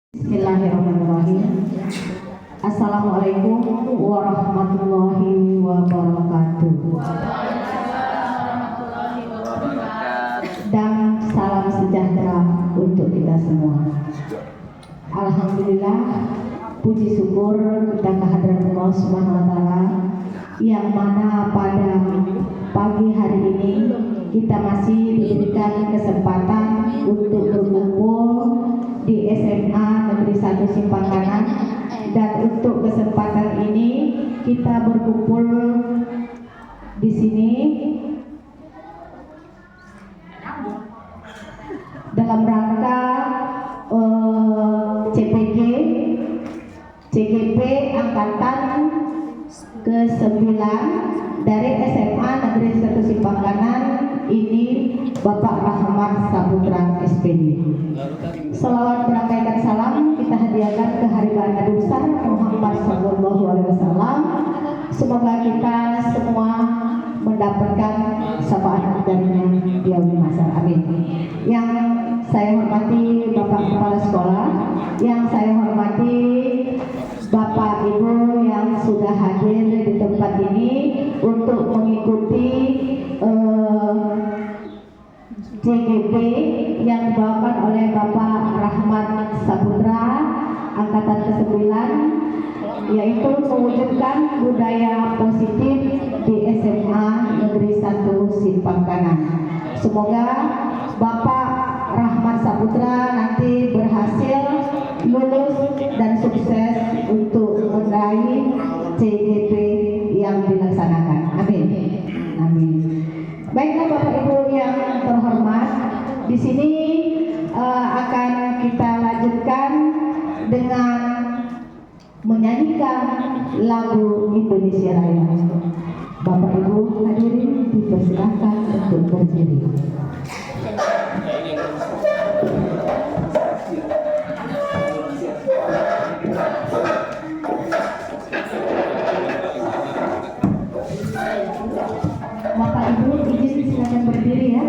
Bismillahirrahmanirrahim. Assalamualaikum warahmatullahi wabarakatuh. Dan salam sejahtera untuk kita semua. Alhamdulillah, puji syukur kita kehadirat Allah Subhanahu wa taala yang mana pada pagi hari ini kita masih diberikan kesempatan untuk berkumpul di SMA Negeri 1 Simpang Kanan, dan untuk kesempatan ini kita berkumpul di sini dalam rangka CGP angkatan ke-9 dari SMA Negeri 1 Simpang Kanan ini, Bapak Rahmat Saputra SPD. Selawat berangkaikan salam kita hadiahkan ke Haribaan Nabi besar Muhammad Sallallahu Alaihi Wasallam. Semoga kita semua mendapatkan syafaat darinya di yaumil mahsyar. Amin. Yang saya hormati Bapak Kepala Sekolah, yang saya hormati Bapak Ibu yang sudah hadir di tempat ini untuk mengikuti CGP yang dibawakan oleh Bapak Rahmat Saputra angkatan ke-9, yaitu mewujudkan budaya positif di SMA Negeri 1 Simpang Kanan. Semoga Bapak Rahmat Saputra nanti berhasil lulus dan sukses untuk meraih CGP yang dilaksanakan. Amin. Amin. Baiklah Bapak Ibu yang terhormat, di sini akan kita lanjutkan dengan menyanyikan lagu Indonesia Raya. Bapak Ibu hadirin dipersilakan untuk berdiri. Bapak Ibu izin silakan berdiri ya.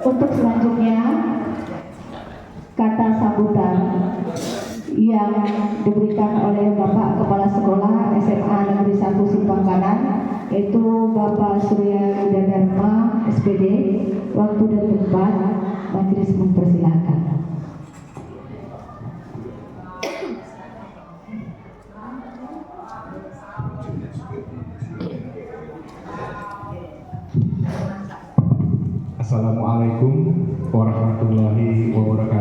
Untuk selanjutnya, kata sambutan yang diberikan oleh Bapak Kepala Sekolah SMA Negeri 1 Simpang Kanan, yaitu Bapak Surya Dharma SPD. Waktu dan tempat majelis mempersilahkan. Assalamualaikum warahmatullahi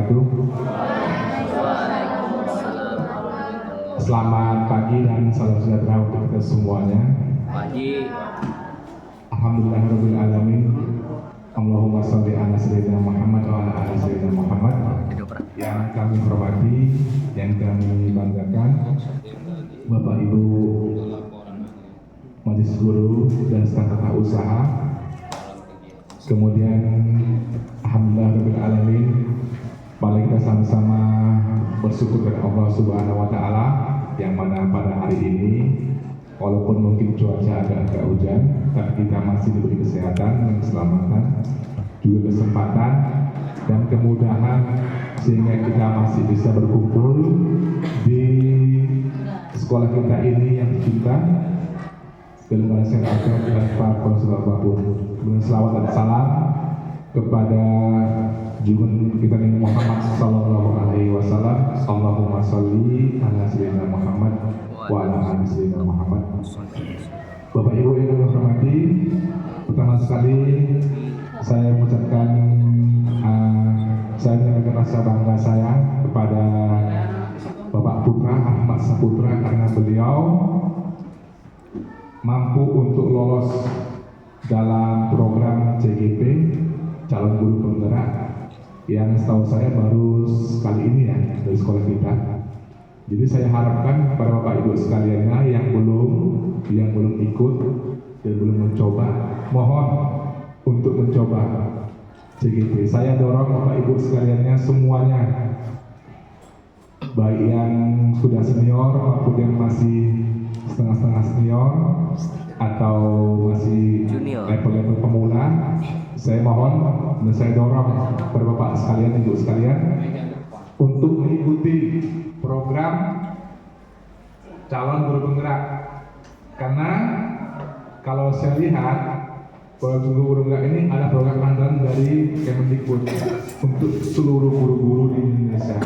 wabarakatuh. Selamat pagi dan salam sejahtera untuk kita semuanya. Pagi. Alhamdulillahirabbil alamin. Allahumma shalli ala sayyidina Muhammad wa ala ali sayyidina Muhammad. Yang kami hormati, yang kami banggakan, Bapak Ibu Majelis Guru dan staf tata usaha. Kemudian alhamdulillahirabbil alamin, mari kita sama-sama bersyukur kepada Allah Subhanahu wa taala yang mana pada hari ini walaupun mungkin cuaca agak hujan, tapi kita masih diberi kesehatan dan keselamatan, juga kesempatan dan kemudahan sehingga kita masih bisa berkumpul di sekolah kita ini yang kita dalam bahasa Arab tanpa konsul apapun. Kemudian selawat dan salam kepada junjungan kita Nabi Muhammad sallallahu alaihi wasallam. Allahumma shalli ala sayyidina Muhammad wa ala ali sayyidina Muhammad. Bapak Ibu yang kami hormati, pertama sekali saya mengucapkan saya menyampaikan rasa bangga saya kepada Bapak Putra Ahmad Saputra karena beliau mampu untuk lolos dalam program CGP calon guru penggerak yang setahu saya baru sekali ini ya dari sekolah kita. Jadi saya harapkan kepada Bapak Ibu sekalian yang belum ikut dan belum mencoba, mohon untuk mencoba CGP. Saya dorong Bapak Ibu sekaliannya semuanya, baik yang sudah senior maupun yang masih setengah-setengah senior atau masih level-level pemula, saya mohon dan saya dorong kepada Bapak sekalian, Ibu sekalian untuk mengikuti program calon guru penggerak. Karena kalau saya lihat program guru penggerak ini ada program andalan dari Kemendikbud untuk seluruh guru-guru di Indonesia.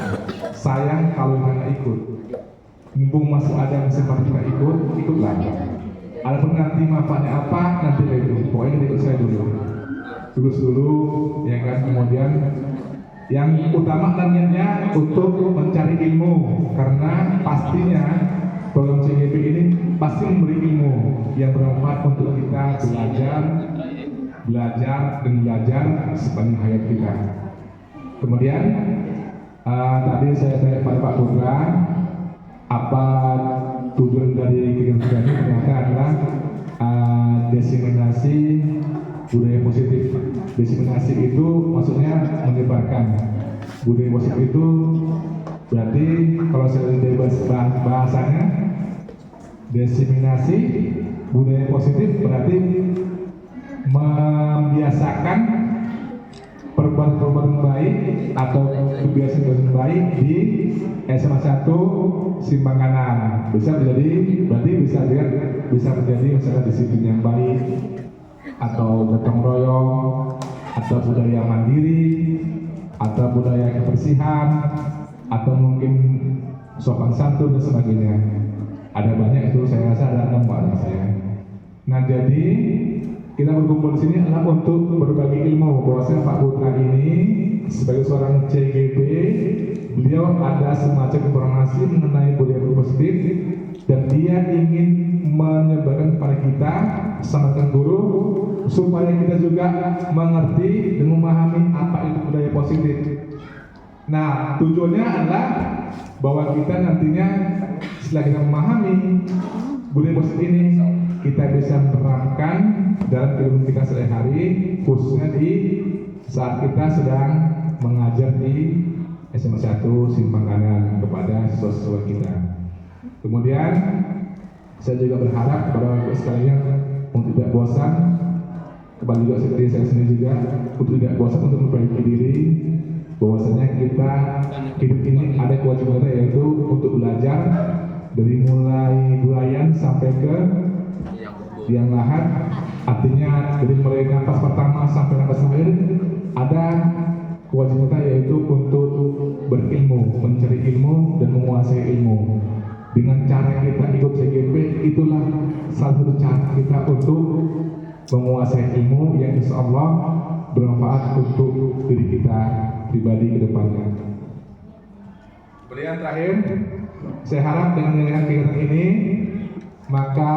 Sayang kalau nggak ikut. Mumpung masih ada kesempatan kita ikutlah. Adapun nanti manfaatnya apa, nanti itu. Pokoknya ikut saya dulu. Lulus dulu, ya kan. Kemudian yang utama niatnya untuk mencari ilmu, karena pastinya program CGP ini pasti memberi ilmu yang bermanfaat untuk kita belajar sepanjang hayat kita. Kemudian tadi saya tanya pada Pak Putra, apa tujuan dari kegiatan ini? Ternyata adalah diseminasi budaya positif. Diseminasi itu maksudnya menyebarkan budaya positif. Itu berarti kalau saya lihat dari bahasanya, diseminasi budaya positif berarti membiasakan perbuatan baik atau kebiasaan baik di SMA 1 Simpang Kanan. Berarti bisa menjadi misalnya disiplin yang baik, atau gotong royong, atau budaya mandiri, atau budaya kebersihan, atau mungkin sopan santun dan sebagainya. Ada banyak itu, saya rasa ada 6 Pak saya. Nah, jadi kita berkumpul di sini adalah untuk berbagi ilmu. Bahwasanya Pak Putra ini sebagai seorang CGP, beliau ada semacam informasi mengenai budaya positif dan dia ingin menyebarkan kepada kita sama guru supaya kita juga mengerti dan memahami apa itu budaya positif. Nah, tujuannya adalah bahwa kita nantinya setelah kita memahami budaya positif ini, kita bisa menerapkan dalam kehidupan kita sehari-hari, khususnya di saat kita sedang mengajar di SMA 1 Simpang Kanan kepada siswa-siswa kita. Kemudian saya juga berharap kepada Bapak sekalian untuk tidak bosan, kepada juga seperti saya sendiri juga, untuk tidak bosan untuk memperbaiki diri, bahwasanya kita hidup ini ada kewajiban kita, yaitu untuk belajar dari mulai belayan sampai ke liang lahat. Artinya dari mulai nafas pertama sampai nafas akhir ada kewajiban kita, yaitu untuk berilmu, mencari ilmu dan menguasai ilmu. Dengan cara kita ikut CGP, itulah salah satu cara kita untuk menguasai ilmu yang insya Allah bermanfaat untuk diri kita pribadi ke depannya. Kemudian terakhir, saya harap dengan menjalankan kegiatan ini, maka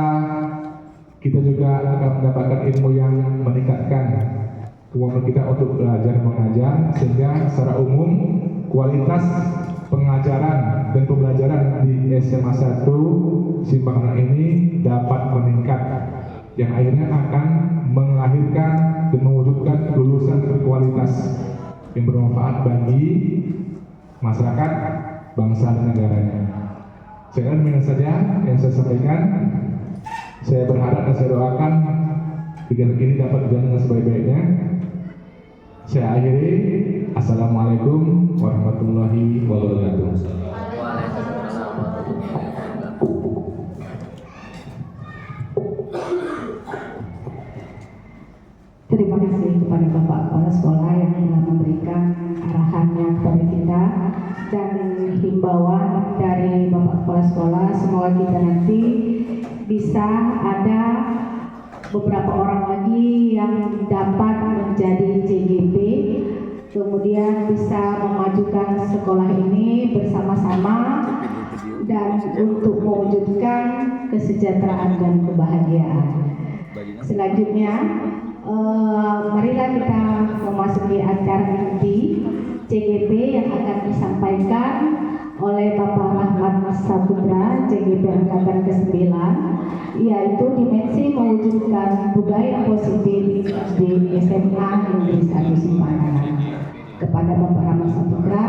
kita juga akan mendapatkan ilmu yang meningkatkan kemampuan kita untuk belajar mengajar, sehingga secara umum kualitas pengajaran dan pembelajaran di SMA 1 Simbanganan ini dapat meningkat, yang akhirnya akan melahirkan dan mewujudkan lulusan berkualitas yang bermanfaat bagi masyarakat, bangsa dan negaranya. Saya demikian saja yang saya sampaikan. Saya berharap dan saya doakan kegiatan ini dapat berjalan dengan sebaik-baiknya. Saya akhiri. Assalamualaikum warahmatullahi wabarakatuh. Terima kasih kepada Bapak Kepala Sekolah yang telah memberikan arahannya kepada kita dan himbauan dari Bapak Kepala Sekolah. Semoga kita nanti bisa ada beberapa orang lagi yang dapat menjadi CGP, kemudian bisa memajukan sekolah ini bersama-sama dan untuk mewujudkan kesejahteraan dan kebahagiaan. Selanjutnya, marilah kita memasuki acara inti CGP yang akan disampaikan oleh Bapak Rahmat Saputra, CGP Angkatan ke-9, yaitu dimensi mewujudkan budaya positif di SMA Negeri 1 Simbanganan. Kepada Bapak Rahmat Saputra,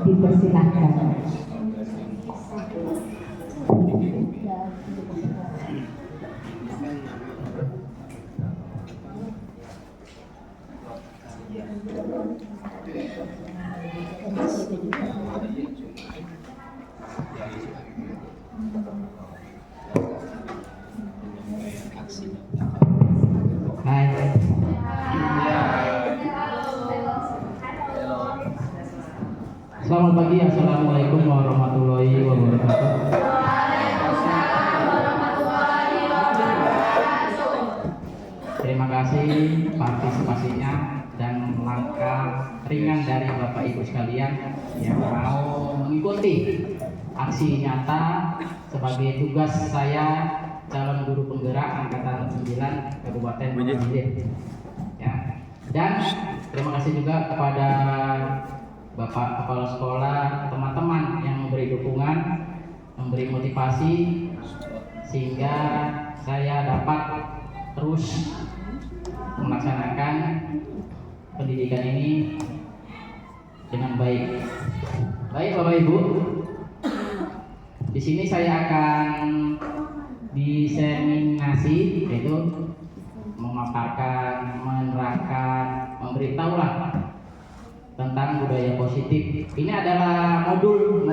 dipersilahkan. Hai. Selamat pagi, assalamualaikum warahmatullahi wabarakatuh. Terima kasih partisipasinya dan langkah ringan dari Bapak Ibu sekalian yang mau mengikuti aksi nyata sebagai tugas saya calon guru penggerak angkatan 9 Kabupaten Bogor. Ya. Dan terima kasih juga kepada Bapak Kepala Sekolah, teman-teman yang memberi dukungan, memberi motivasi sehingga saya dapat terus melaksanakan pendidikan ini dengan baik. Baik Bapak Ibu, di sini saya akan diseminasi, yaitu memaparkan, menerangkan, memberitahulah tentang budaya positif. Ini adalah modul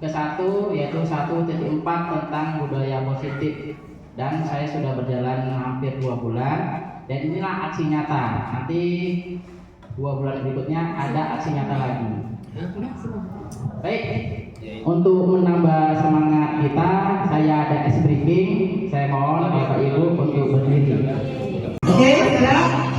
ke-1, yaitu 1.4 tentang budaya positif, dan saya sudah berjalan hampir 2 bulan, dan inilah aksi nyata. Nanti 2 bulan berikutnya ada aksi nyata lagi. Baik, untuk menambah semangat kita, saya ada ice briefing. Saya mohon Bapak Ibu untuk berdiri. Oke, siap.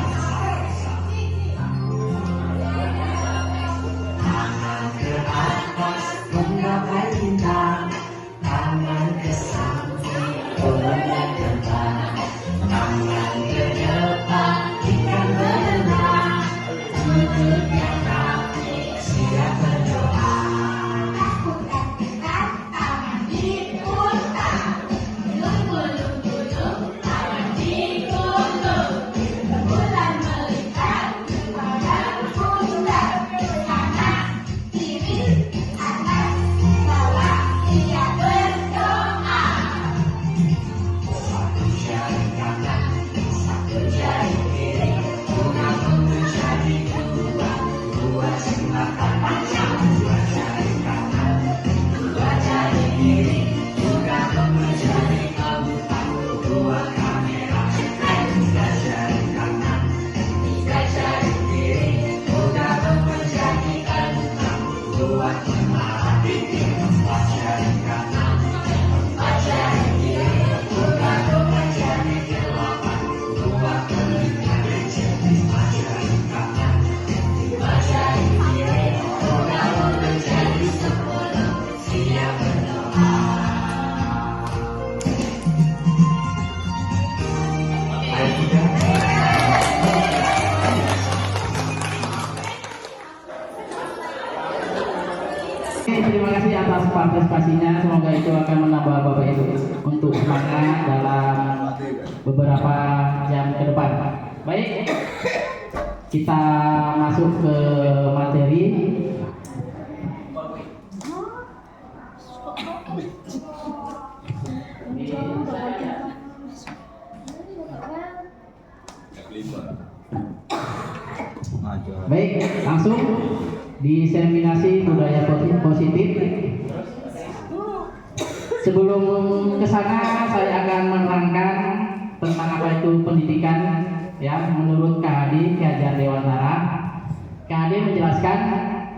Oke, terima kasih atas partisipasinya. Semoga itu akan menambah Bapak Ibu untuk semangat dalam beberapa jam ke depan. Baik, kita masuk ke materi. Baik, langsung diseminasi budaya positif. Sebelum ke sana, saya akan menerangkan tentang apa itu pendidikan. Ya, menurut KHD Ki Hajar Dewantara, KHD menjelaskan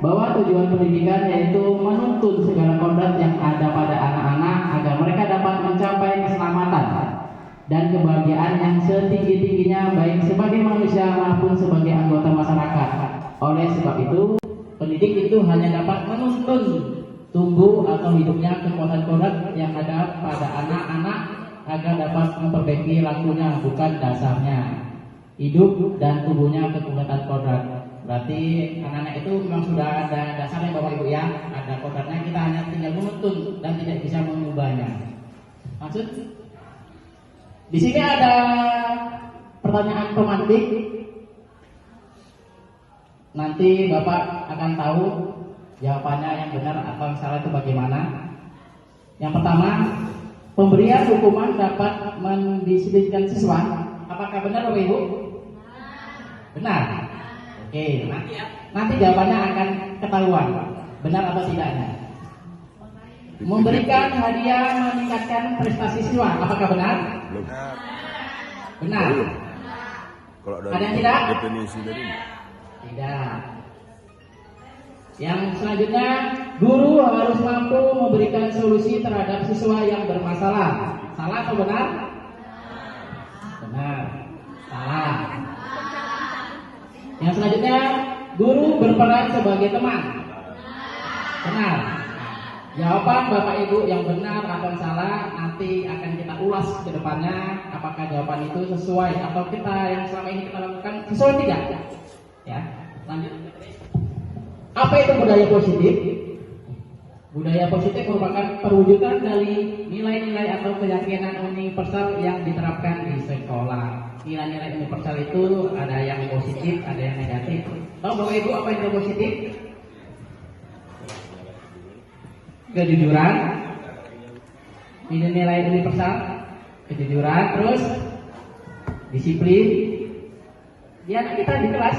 bahwa tujuan pendidikan yaitu menuntun segala kodrat yang ada pada anak-anak agar mereka dapat mencapai keselamatan dan kebahagiaan yang setinggi-tingginya baik sebagai manusia maupun sebagai anggota masyarakat. Oleh sebab itu, pendidik itu hanya dapat menuntun tumbuh atau hidupnya kekuatan kodrat yang ada pada anak-anak agar dapat memperbaiki lakunya, bukan dasarnya. Hidup dan tubuhnya kekuatan kodrat. Berarti anak-anak itu memang sudah ada dasarnya Bapak Ibu ya, ada kodratnya, kita hanya tinggal menuntun dan tidak bisa mengubahnya. Maksud? Di sini ada pertanyaan pemantik. Nanti Bapak akan tahu jawabannya yang benar atau yang salah itu bagaimana. Yang pertama, pemberian hukuman dapat mendisiplinkan siswa. Apakah benar Bapak Ibu? Benar. Oke, nanti jawabannya akan ketahuan benar atau tidaknya. Memberikan hadiah meningkatkan prestasi siswa. Apakah benar? Benar. Kalau Ada yang tidak? definisi tadi. Tidak. Yang selanjutnya, guru harus mampu memberikan solusi terhadap siswa yang bermasalah. Salah atau benar? Benar. Salah. Yang selanjutnya, guru berperan sebagai teman. Benar. Jawaban Bapak Ibu yang benar atau yang salah nanti akan kita ulas ke depannya. Apakah jawaban itu sesuai atau kita yang selama ini kita lakukan sesuai tidak? Ya, lanjut. Apa itu budaya positif? Budaya positif merupakan perwujudan dari nilai-nilai atau keyakinan universal yang diterapkan di sekolah. Nilai-nilai universal itu ada yang positif, ada yang negatif. Tahu Bapak Ibu apa itu positif? Kejujuran, nilai-nilai universal, kejujuran, terus disiplin. Ya, kita di kelas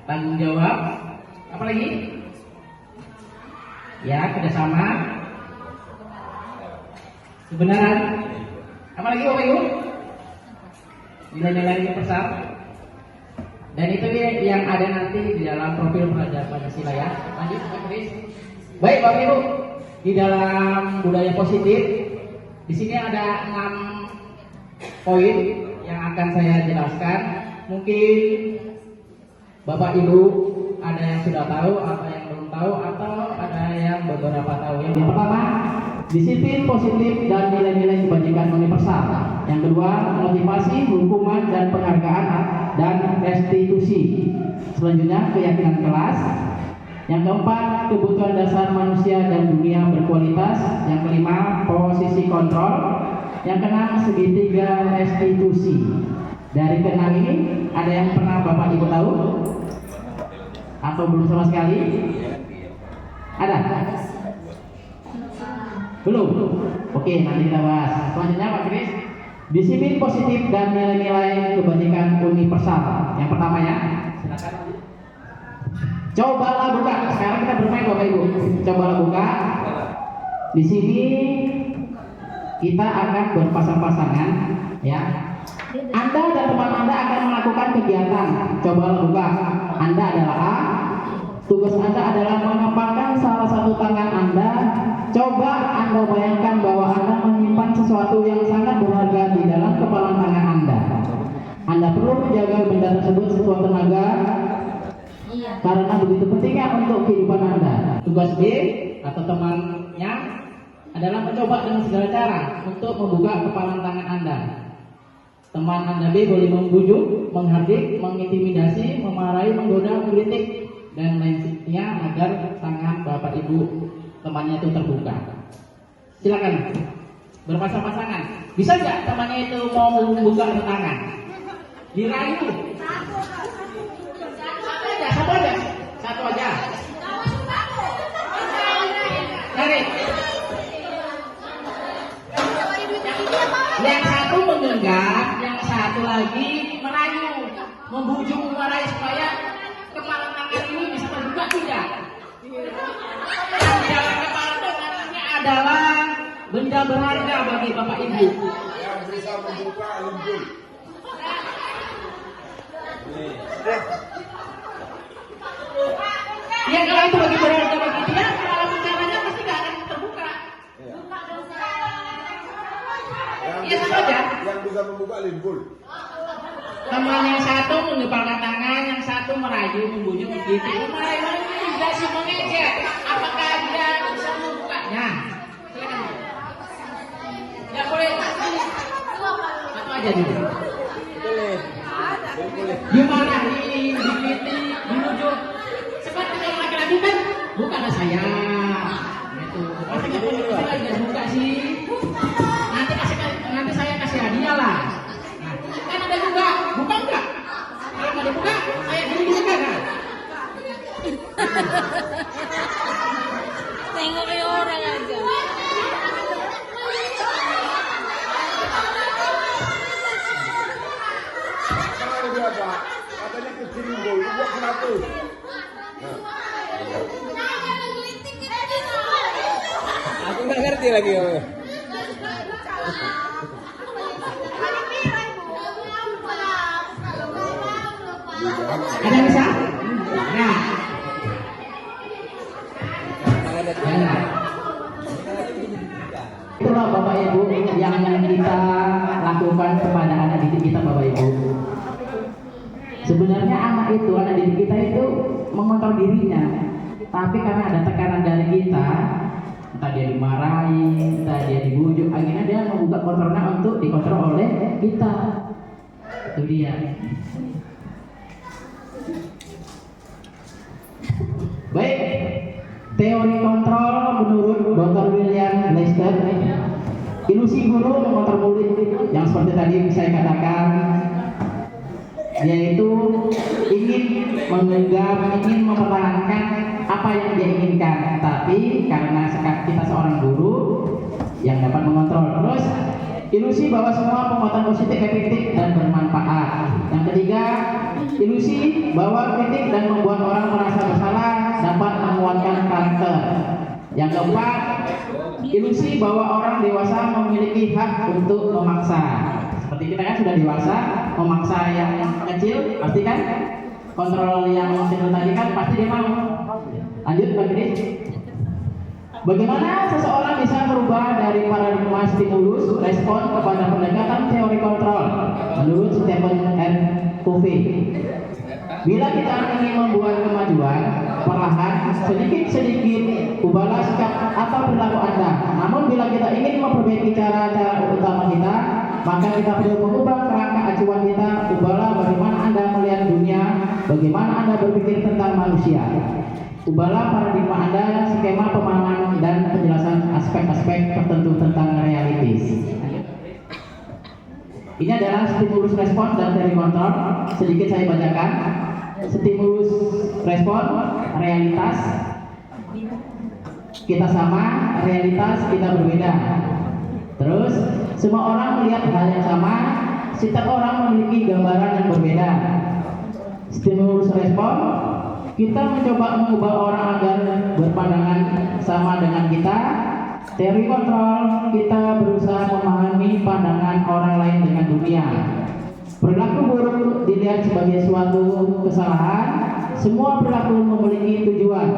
tanggung jawab, apa lagi? Ya, kerjasama, kebenaran, apa lagi Bapak Ibu? Nilai-nilai universal. Dan itu yang ada nanti di dalam profil pelajar Pancasila ya. Lanjut, Pak Kris. Baik Bapak Ibu, di dalam budaya positif, di sini ada 6 poin yang akan saya jelaskan. Mungkin Bapak Ibu ada yang sudah tahu, ada yang belum tahu, atau ada yang beberapa tahu. Yang pertama, disiplin positif dan nilai-nilai kebajikan universal. Yang kedua, motivasi, hukuman dan penghargaan dan restitusi. Selanjutnya, keyakinan kelas. Yang keempat, kebutuhan dasar manusia dan dunia berkualitas. Yang kelima, posisi kontrol. Yang keenam, segitiga restitusi. Dari keenam ini, ada yang pernah Bapak Ibu tahu? Atau belum sama sekali? Ada? Belum? Oke, nanti kita bahas. Selanjutnya Pak Kris, disiplin positif dan nilai-nilai kebajikan universal. Yang pertama ya, silakan. Cobalah buka. Sekarang kita bermain Bapak Ibu. Cobalah buka. Di sini kita akan berpasang-pasangan, ya. Anda dan teman Anda akan melakukan kegiatan. Cobalah buka. Anda adalah A. Tugas Anda adalah mengepakkan salah satu tangan Anda. Coba Anda bayangkan bahwa Anda menyimpan sesuatu yang sangat berharga di dalam kepalan tangan Anda. Anda perlu menjaga benda tersebut sekuat tenaga. Karena begitu pentingnya untuk kehidupan Anda. Tugas B atau temannya adalah mencoba dengan segala cara untuk membuka kepalan tangan Anda. Teman Anda B boleh membujuk, menghardik, mengintimidasi, memarahi, menggoda, mengkritik, dan lainnya agar tangan Bapak Ibu temannya itu terbuka. Silakan berpasang-pasangan. Bisa nggak temannya itu mau membuka tangan? Dirayu. Satu aja. Tarik. Yang satu menggenggam, yang satu lagi merayu, membujuk merayu supaya kepala tangan ini bisa terbuka tidak? Di dalam kepala tangan ini adalah benda berharga bagi Bapak Ibu. Yang bisa membuka limpul. Ya kalau itu bagi berharga bagi dia, kalau bicaranya pasti nggak akan terbuka. Ya saja. Yang bisa membuka limpul. Teman yang satu mengepalkan tangan, yang satu merayu, membujuk begitu. Merayu ini tidak sih mengejek. Apakah dia bisa membukanya? Silakan. Ya boleh. Satu aja dulu. Gimana ini dipitik, dibujuk? Seperti yang laki-laki kan, bukanlah saya. Gitu. Pasti nggak bisa buka sih. Nanti saya kasih hadiah lah. Nah, kan ada juga, buka enggak? Kalau nggak dibuka, saya gini juga kan? Tengok kayak orang aja. Karena dia apa? Katanya kecil limpul. Buat kenapa? Aku nggak ngerti lagi om. Ada yang bisa? Nah. Itulah Bapak Ibu yang kita lakukan kepada anak didik kita Bapak Ibu. Sebenarnya anak didik kita itu mengontrol dirinya, tapi karena ada tekanan dari kita, entah dia dimarahi, entah dia dibujuk, akhirnya dia membuka kontrolnya untuk dikontrol oleh kita. Itu dia. Baik, teori kontrol menurut Dr. William Lester, ilusi guru mengontrol murid yang seperti tadi saya katakan, yaitu ingin menggenggam, ingin mempertahankan apa yang dia inginkan, tapi karena kita seorang guru yang dapat mengontrol. Terus ilusi bahwa semua penguatan positif efektif dan bermanfaat. Yang ketiga, ilusi bahwa kritik dan membuat orang merasa bersalah dapat menguatkan karakter. Yang keempat, ilusi bahwa orang dewasa memiliki hak untuk memaksa. Seperti kita kan sudah dewasa, memaksa yang kecil, pasti kan kontrol yang kecil tadi kan pasti dia mau. Lanjut Pak Gede. Bagaimana seseorang bisa merubah dari paradigma stimulus respon kepada pendekatan teori kontrol menurut Stephen R. Covey? Bila kita ingin membuat kemajuan, perlahan, sedikit-sedikit ubahlah sikap atau perilaku Anda. Namun bila kita ingin memperbaiki cara-cara utama kita, maka kita perlu mengubah kerangka acuan kita. Ubahlah bagaimana Anda melihat dunia, bagaimana Anda berpikir tentang manusia. Ubahlah paradigma Anda, skema pemahaman dan penjelasan aspek-aspek tertentu tentang realitis. Ini adalah stimulus respon dan teori kontrol. Sedikit saya bacakan. Stimulus respon, realitas kita sama, realitas kita berbeda. Terus semua orang melihat hal yang sama, setiap orang memiliki gambaran yang berbeda. Stimulus respon, kita mencoba mengubah orang agar berpandangan sama dengan kita. Teori kontrol, kita berusaha memahami pandangan orang lain dengan dunia. Perilaku buruk dilihat sebagai suatu kesalahan. Semua perilaku memiliki tujuan.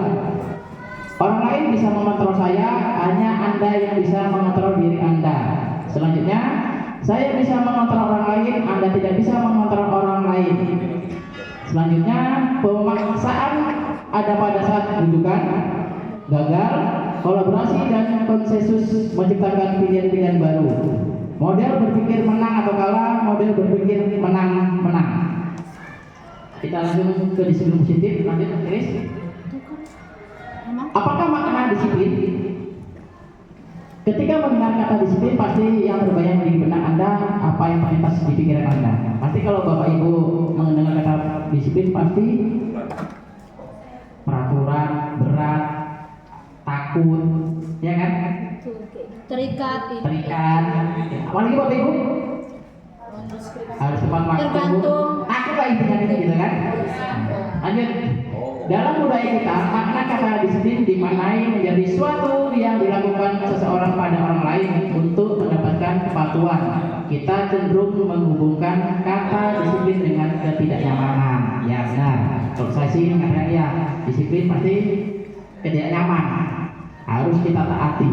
Orang lain bisa mengontrol saya, hanya Anda yang bisa mengontrol diri Anda. Selanjutnya, saya bisa mengontrol orang lain, Anda tidak bisa mengontrol orang lain. Selanjutnya, pemaksaan ada pada saat rujukan, gagal, kolaborasi dan konsensus menciptakan pilihan-pilihan baru. Model berpikir menang atau kalah, model berpikir menang-menang. Kita langsung ke disiplin positif. Lanjut, Chris. Apakah makna disiplin, ketika mendengar kata disiplin pasti yang terbayang di benak Anda apa yang terlintas di pikiran Anda. Pasti kalau Bapak Ibu mendengar kata disiplin pasti peraturan berat, takut, ya kan? Terikat. Apalagi Bapak Ibu harus tepat waktu. Tergantung. Takut lah intinya gitu kan? Lanjut. Dalam budaya kita, makna kata disiplin dimaknai menjadi suatu yang dilakukan seseorang pada orang lain untuk mendapatkan kepatuhan. Kita cenderung menghubungkan kata disiplin dengan ketidaknyamanan. Ya benar. Kalau saya sih mengatakan ya, disiplin pasti tidak nyaman. Harus kita taati.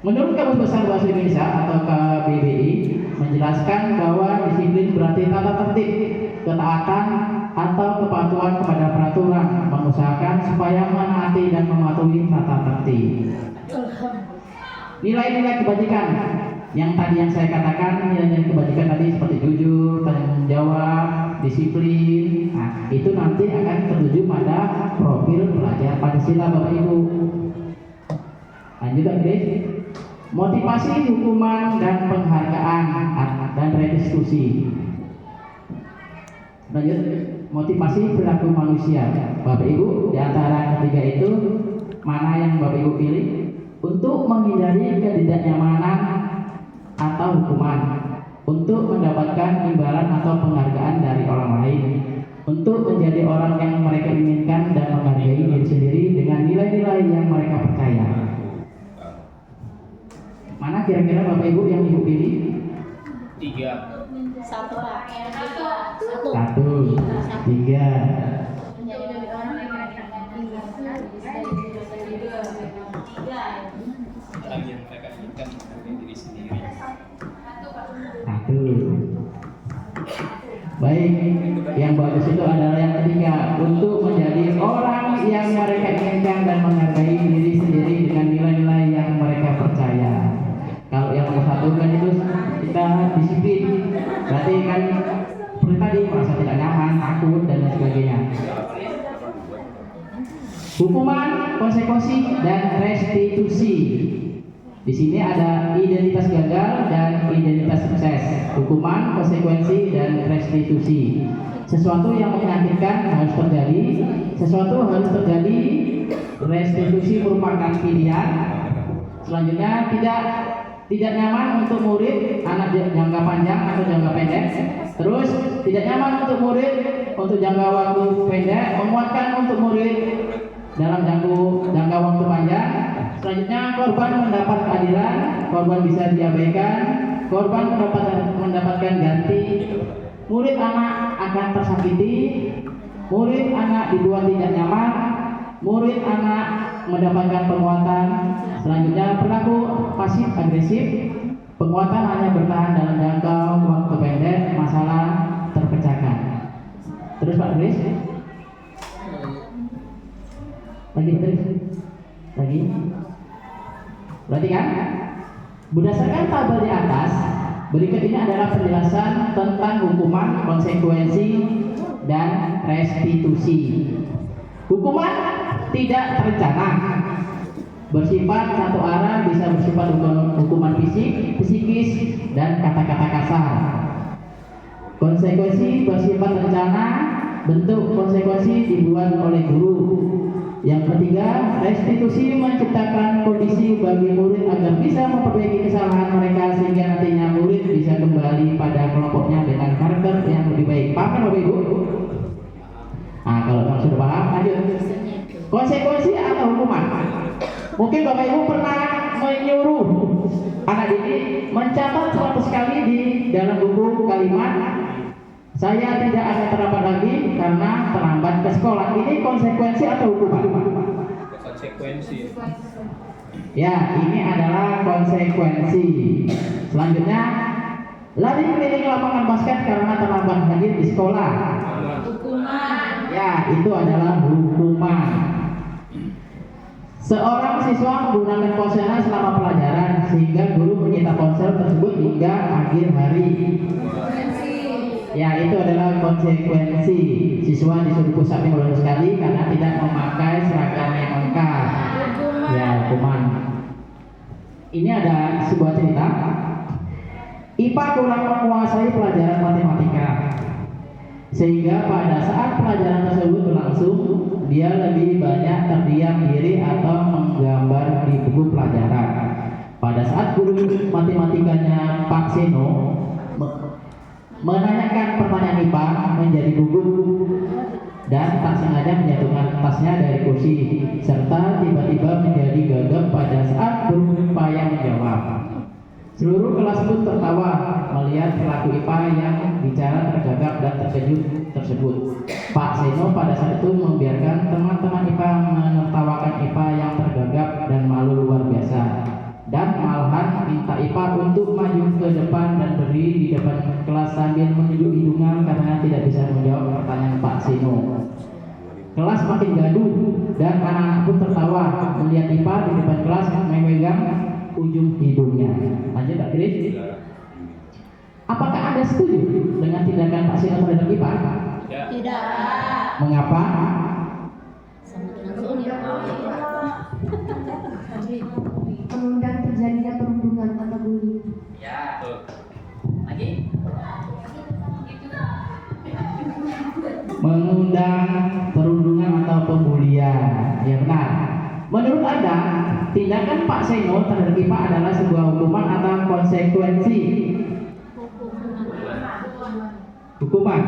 Menurut Kamus Besar Bahasa Indonesia atau KBBI menjelaskan bahwa disiplin berarti tata tertib, ketaatan atau kepatuhan kepada peraturan, mengusahakan supaya menaati dan mematuhi tata tertib. Nilai-nilai kebajikan yang tadi yang saya katakan, nilai-nilai kebajikan tadi seperti jujur, tanggung jawab, disiplin, nah itu nanti akan tertuju pada profil pelajar Pancasila Bapak Ibu. Lanjut lagi. Motivasi, hukuman, dan penghargaan dan restitusi. Lanjut. Motivasi perilaku manusia. Bapak Ibu, di antara ketiga itu mana yang Bapak Ibu pilih? Untuk menghindari ketidaknyamanan atau hukuman, untuk mendapatkan imbalan atau penghargaan dari orang lain, untuk menjadi orang yang mereka inginkan dan menghargai diri sendiri dengan nilai-nilai yang mereka percaya. Mana kira-kira Bapak Ibu yang Ibu pilih? 3. Satu, Pak. Satu. 1, 3. Lagi yang mereka inginkan menghargai diri sendiri. 1. Baik, yang bagus itu adalah yang ketiga, untuk menjadi orang yang mereka inginkan dan menghargai diri sendiri dengan nilai-nilai yang mereka percaya. Kalau yang nomor 1 kan itu kita disiplin, berarti kan seperti tadi merasa tidak nyaman, takut dan lain sebagainya. Hukuman, konsekuensi, dan restitusi. Di sini ada identitas gagal dan identitas sukses. Hukuman, konsekuensi, dan restitusi. Sesuatu yang menyakitkan harus terjadi, sesuatu harus terjadi. Restitusi merupakan pilihan. Selanjutnya tidak nyaman untuk murid anak jangka panjang atau jangka pendek. Terus tidak nyaman untuk murid untuk jangka waktu pendek, menguatkan untuk murid dalam jangka waktu panjang. Selanjutnya korban mendapat keadilan, korban bisa diabaikan, korban mendapatkan ganti, murid anak akan tersakiti, murid anak dibuat tidak nyaman, murid anak mendapatkan penguatan. Selanjutnya perilaku pasif agresif, penguatan hanya bertahan dalam jangka waktu pendek, masalah terpecahkan. Terus Pak Chris, lagi. Berarti kan? Berdasarkan tabel di atas, berikut ini adalah penjelasan tentang hukuman, konsekuensi, dan restitusi. Hukuman tidak terencana, bersifat satu arah, bisa bersifat hukuman fisik, psikis, dan kata-kata kasar. Konsekuensi bersifat rencana, bentuk konsekuensi dibuat oleh guru. Yang ketiga, restitusi menciptakan kondisi bagi murid agar bisa memperbaiki kesalahan mereka sehingga nantinya murid bisa kembali pada kelompoknya dengan karakter yang lebih baik. Paham kan Bapak Ibu? Nah, kalau kamu sudah paham, lanjut. Konsekuensi atau hukuman. Mungkin Bapak Ibu pernah menyuruh anak didik mencatat 100 kali di dalam buku kalimat, saya tidak akan terlambat lagi karena terlambat ke sekolah. Ini konsekuensi atau hukuman? Konsekuensi. Ya, ini adalah konsekuensi. Selanjutnya, lari keliling lapangan basket karena terlambat hadir di sekolah. Hukuman. Ya, itu adalah hukuman. Seorang siswa menggunakan ponselnya selama pelajaran sehingga guru menyita ponsel tersebut hingga akhir hari. Ya, itu adalah konsekuensi. Siswa disuruh pusat bolos sekali karena tidak memakai seragam yang lengkap. Ini ada sebuah cerita. IPA kurang menguasai pelajaran matematika, sehingga pada saat pelajaran tersebut berlangsung, dia lebih banyak terdiam diri atau menggambar di buku pelajaran. Pada saat guru matematikanya Pak Seno menanyakan pertanyaan IPA menjadi gugup dan tak sengaja menjatuhkan tasnya dari kursi, serta tiba-tiba menjadi gagap pada saat berupaya menjawab. Seluruh kelas pun tertawa melihat pelaku IPA yang bicara tergagap dan terkejut tersebut. Pak Seno pada saat itu membiarkan teman-teman IPA menertawakan IPA yang tergagap dan malu luar biasa, dan malahan minta IPA untuk maju ke depan dan berdiri di depan kelas sambil menunjuk hidungan karena tidak bisa menjawab pertanyaan Pak Seno. Kelas makin gaduh dan anak-anak pun tertawa melihat IPA di depan kelas memegang ujung hidungnya. Lanjut Pak Kris. Apakah Anda setuju dengan tindakan Pak Seno terhadap IPA? Tidak. Mengapa? Sama dengan Sonia. Mengundang terjadinya perundungan atau bullying. Ya. Lagi? Mengundang perundungan atau pembulian. Ya benar. Menurut Anda, tindakan Pak Seno terhadap IPA adalah sebuah hukuman atau konsekuensi? Hukuman.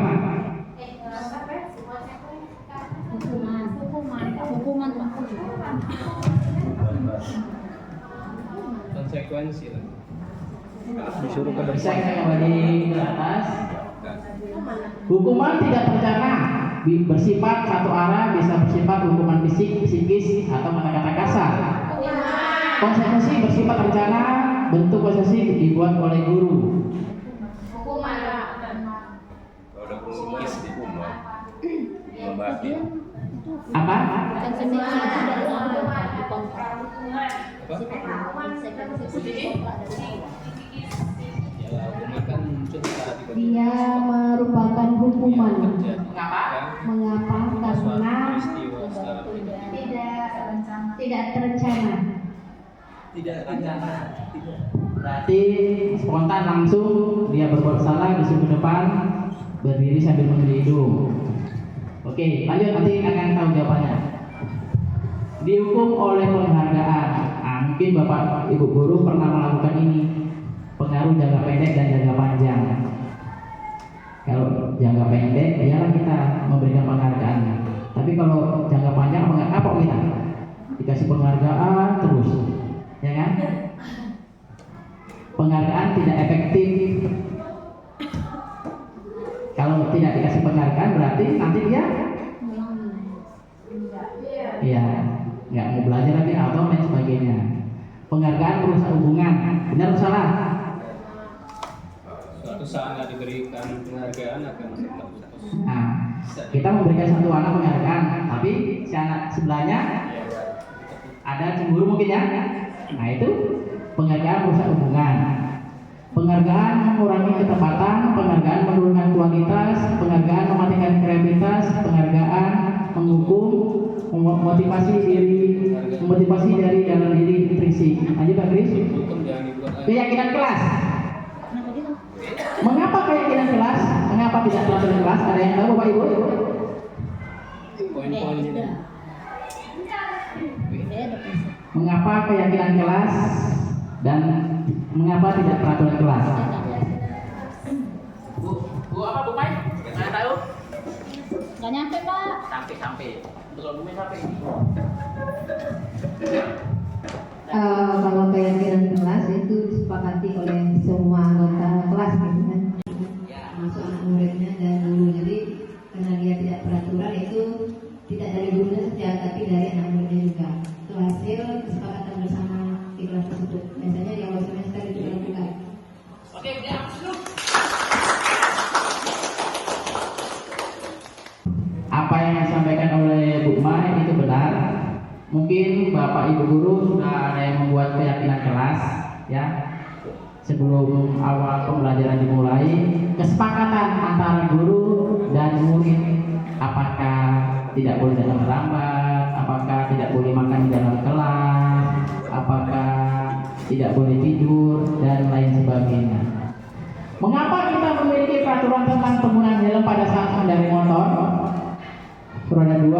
Hukuman Pak. Konsekuensi lah. Disuruh ke Bisa kita kembali ke atas. Hukuman tidak terencana, bersifat satu arah, bisa bersifat hukuman fisik, psikis, atau kata-kata kasar. Konsekuensi bersifat rencana, bentuk konsekuensi dibuat oleh guru. Kalau udah psikis dihukum membagi. Apa? Konsekuensi itu dari apa? Kontrak. Apa? Konsekuensi itu kontrak dari Ya hukuman kan muncul saat tiba-tiba Dia merupakan hukuman. terjadi. Mengapa? Kan? Mengapa? Karena Peristiwa secara tidak terencana. tidak rencana. Tidak. Berarti spontan langsung dia berbuat salah, disuruh ke depan, berdiri sambil menunjuk hidung. Oke, lanjut, nanti akan tahu jawabannya. Dihukum oleh penghargaan. Mungkin Bapak Ibu guru pernah melakukan ini. Pengaruh jangka pendek dan jangka panjang. Kalau jangka pendek, iyalah kita memberikan penghargaan. Tapi kalau jangka panjang, apa kita? Dikasih penghargaan terus, ya kan? Penghargaan tidak efektif. Kalau tidak dikasih penghargaan berarti nanti dia ya nggak mau belajar lagi atau lain sebagainya. Penghargaan merusak hubungan, benar atau salah? Suatu saat nggak diberikan penghargaan akan tetap putus. Nah, kita memberikan satu anak penghargaan, tapi si anak sebelahnya ada cemburu mungkin ya. Nah itu penghargaan merusak hubungan. Penghargaan mengurangi ketepatan, penghargaan menurunkan kualitas, penghargaan mematikan kreativitas, penghargaan menghukum, memotivasi dari dalam diri intrinsik. Lanjut Pak Kris. Hukum jangan dibuat lagi. Keyakinan kelas. Mengapa keyakinan kelas? Mengapa tidak peraturan kelas? Ada yang tahu Bapak Ibu? Poin-poinnya. Mengapa keyakinan kelas dan mengapa tidak peraturan kelas? Bu apa Bu Mai? Nggak tahu? Nggak nyampe Pak. Sampai. Belum Bu Mai sampai ini. Kalau keyakinan kelas itu disepakati oleh semua anggota kelas gitu kan, masuk anak muridnya dan guru. Jadi karena dia tidak peraturan itu tidak dari gurunya saja tapi dari anak muridnya juga. Itu hasil kesepakatan bersama di kelas tersebut. Biasanya di awal semester itu dilakukan. Oke, udah. Apa yang disampaikan oleh Bu Mai itu benar. Mungkin Bapak Ibu guru sudah ada yang membuat keyakinan kelas, ya. Sebelum awal pembelajaran dimulai, kesepakatan antara guru dan murid, apakah tidak boleh datang terlambat, apakah tidak boleh makan di dalam kelas, apakah tidak boleh tidur, dan lain sebagainya. Mengapa kita memiliki peraturan tentang penggunaan helm pada saat mengendarai motor roda 2?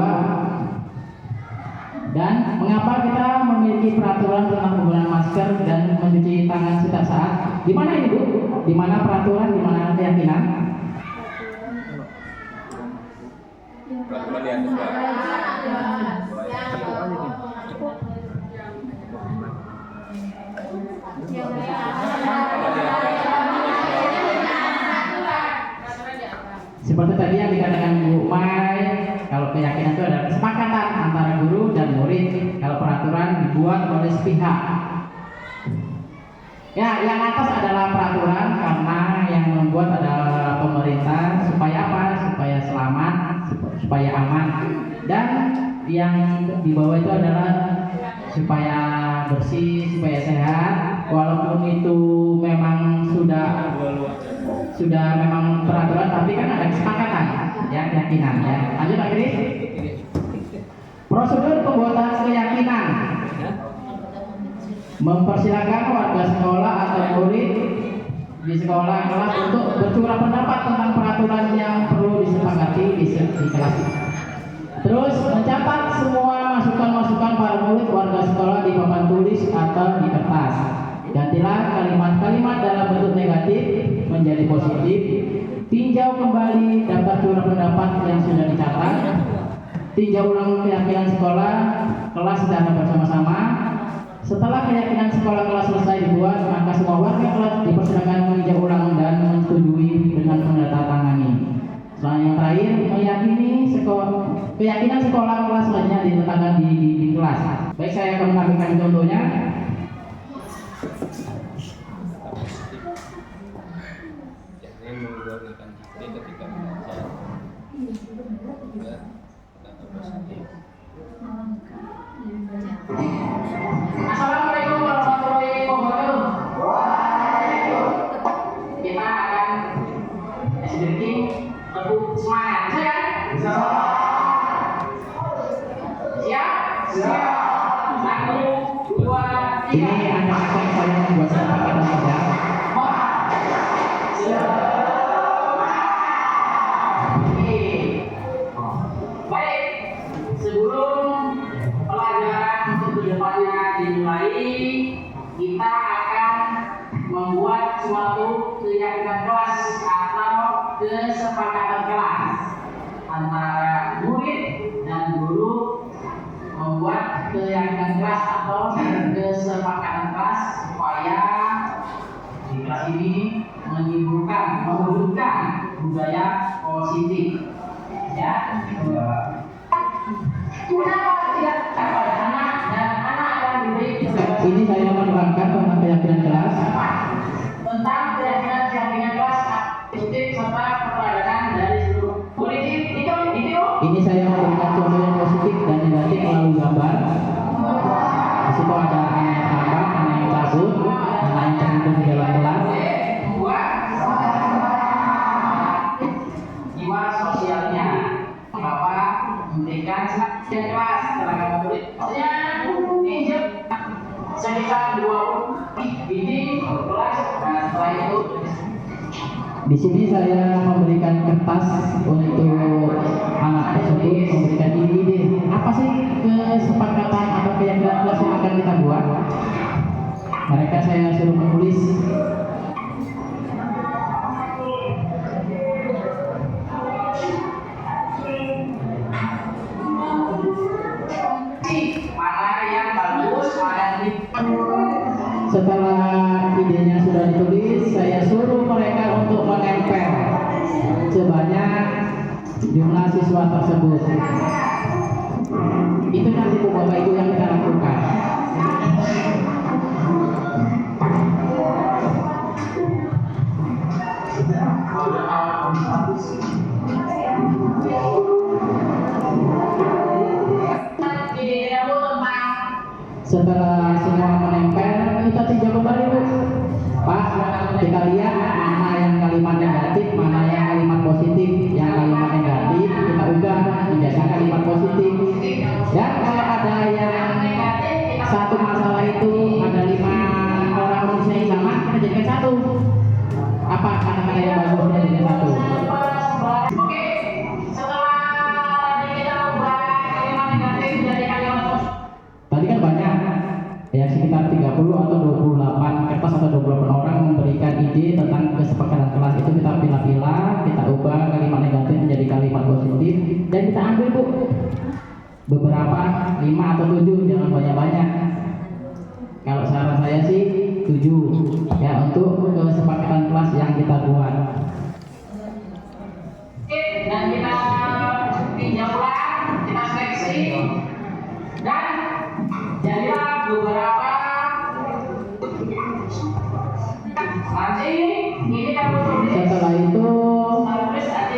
Dan mengapa kita memiliki peraturan tentang penggunaan masker dan mencuci tangan setiap saat? Di mana ini, Bu? Di mana peraturan, di mana keyakinan? Peraturan di atas, Pak. Seperti tadi yang dikatakan Bu Mai, kalau keyakinan itu adalah kesepakatan antara guru dan murid. Kalau peraturan dibuat oleh sepihak. Ya, yang atas adalah peraturan karena yang membuat adalah pemerintah supaya apa? Supaya selamat, supaya aman. Dan yang di bawah itu adalah supaya bersih, supaya sehat. Walaupun itu memang sudah memang peraturan, tapi kan ada kesepakatan, ya, keyakinan, ya. Lanjut Pak Kris. Prosedur pembuatan keyakinan. Mempersilakan warga sekolah atau murid di sekolah kelas untuk bercurah pendapat tentang peraturan yang perlu disepakati di kelas. Terus mencatat semua masukan-masukan para murid warga sekolah di papan tulis atau di kertas. Gantilah kalimat-kalimat dalam bentuk negatif menjadi positif. Tinjau kembali daftar curah pendapat yang sudah dicatat. Tinjau ulang keyakinan sekolah kelas secara bersama-sama. Setelah keyakinan sekolah kelas selesai dibuat, maka semua warga kelas dipersilakan meninjau ulang dan menyetujui dengan menandatangani. Selanjutnya yang terakhir, keyakinan sekolah kelas lainnya diletakkan di kelas. Baik, saya akan mengambilkan contohnya. Yang menggunakan HP ketika belajar juga tetap positif. Assalamualaikum warahmatullahi wabarakatuh. Kita akan sedikit lebih semangat, ya? Siap? Siap. 1, 2, 3. Ini anak-anak saya membuat kesepakatan saja. Baik, sebelum pelajaran untuk kedepannya dimulai, kita akan membuat suatu keyakinan kelas atau kesepakatan kelas antara murid dan guru. Membuat keyakinan kelas atau kesepakatan kelas supaya di kelas ini mewujudkan budaya positif, ya. Ini saya menerangkan tentang keyakinan kelas. Tentang keyakinan kelas positif serta keteladanan dari seluruh murid. Ini saya memberikan contoh yang positif dan negatif melalui gambar. Di situ ada anak yang tambah, anak yang cabut, anak yang terhitung di dalam kelas. Jiwa sosialnya, Bapak memberikan kelas tenaga murid. Maksudnya pinjam sekitar 20 ini kelas, dan setelah itu di sini saya memberikan kertas untuk anak tersebut, memberikan ide apa sih kesepakatan atau keyakinan kelas yang akan kita buat. Mereka saya suruh menulis. Mana yang bagus, mana yang setelah idenya sudah ditulis, saya suruh mereka untuk menempel sebanyak jumlah siswa tersebut. Itu nanti Bapak Ibu yang kita lakukan. Setelah semua menempel, kita tinjau kembali, Bu. Pak, kita lihat mana yang kalimat negatif, mana yang kalimat positif. Yang kalimat negatif kita ubah menjadi kalimat positif. Dan kalau ada yang satu masalah itu ada 5 dijadikan satu. Apa kata-kata yang bagus dijadikan satu? Oke, setelah kita ubah kalimat negatif menjadi kalimat positif. Tadi kan banyak, ya sekitar 30 atau 28 kertas atau 28 orang memberikan ide tentang kesepakatan kelas. Itu kita pilah-pilah, kita ubah kalimat negatif menjadi kalimat positif, dan kita ambil Bu beberapa 5 atau 7, jangan banyak-banyak. Kalau saran saya sih 7 ya untuk kesepakatan kelas yang kita buat. Oke, dan kita tinjau ulang, kita seleksi, dan jadilah beberapa. Nanti ini kan setelah itu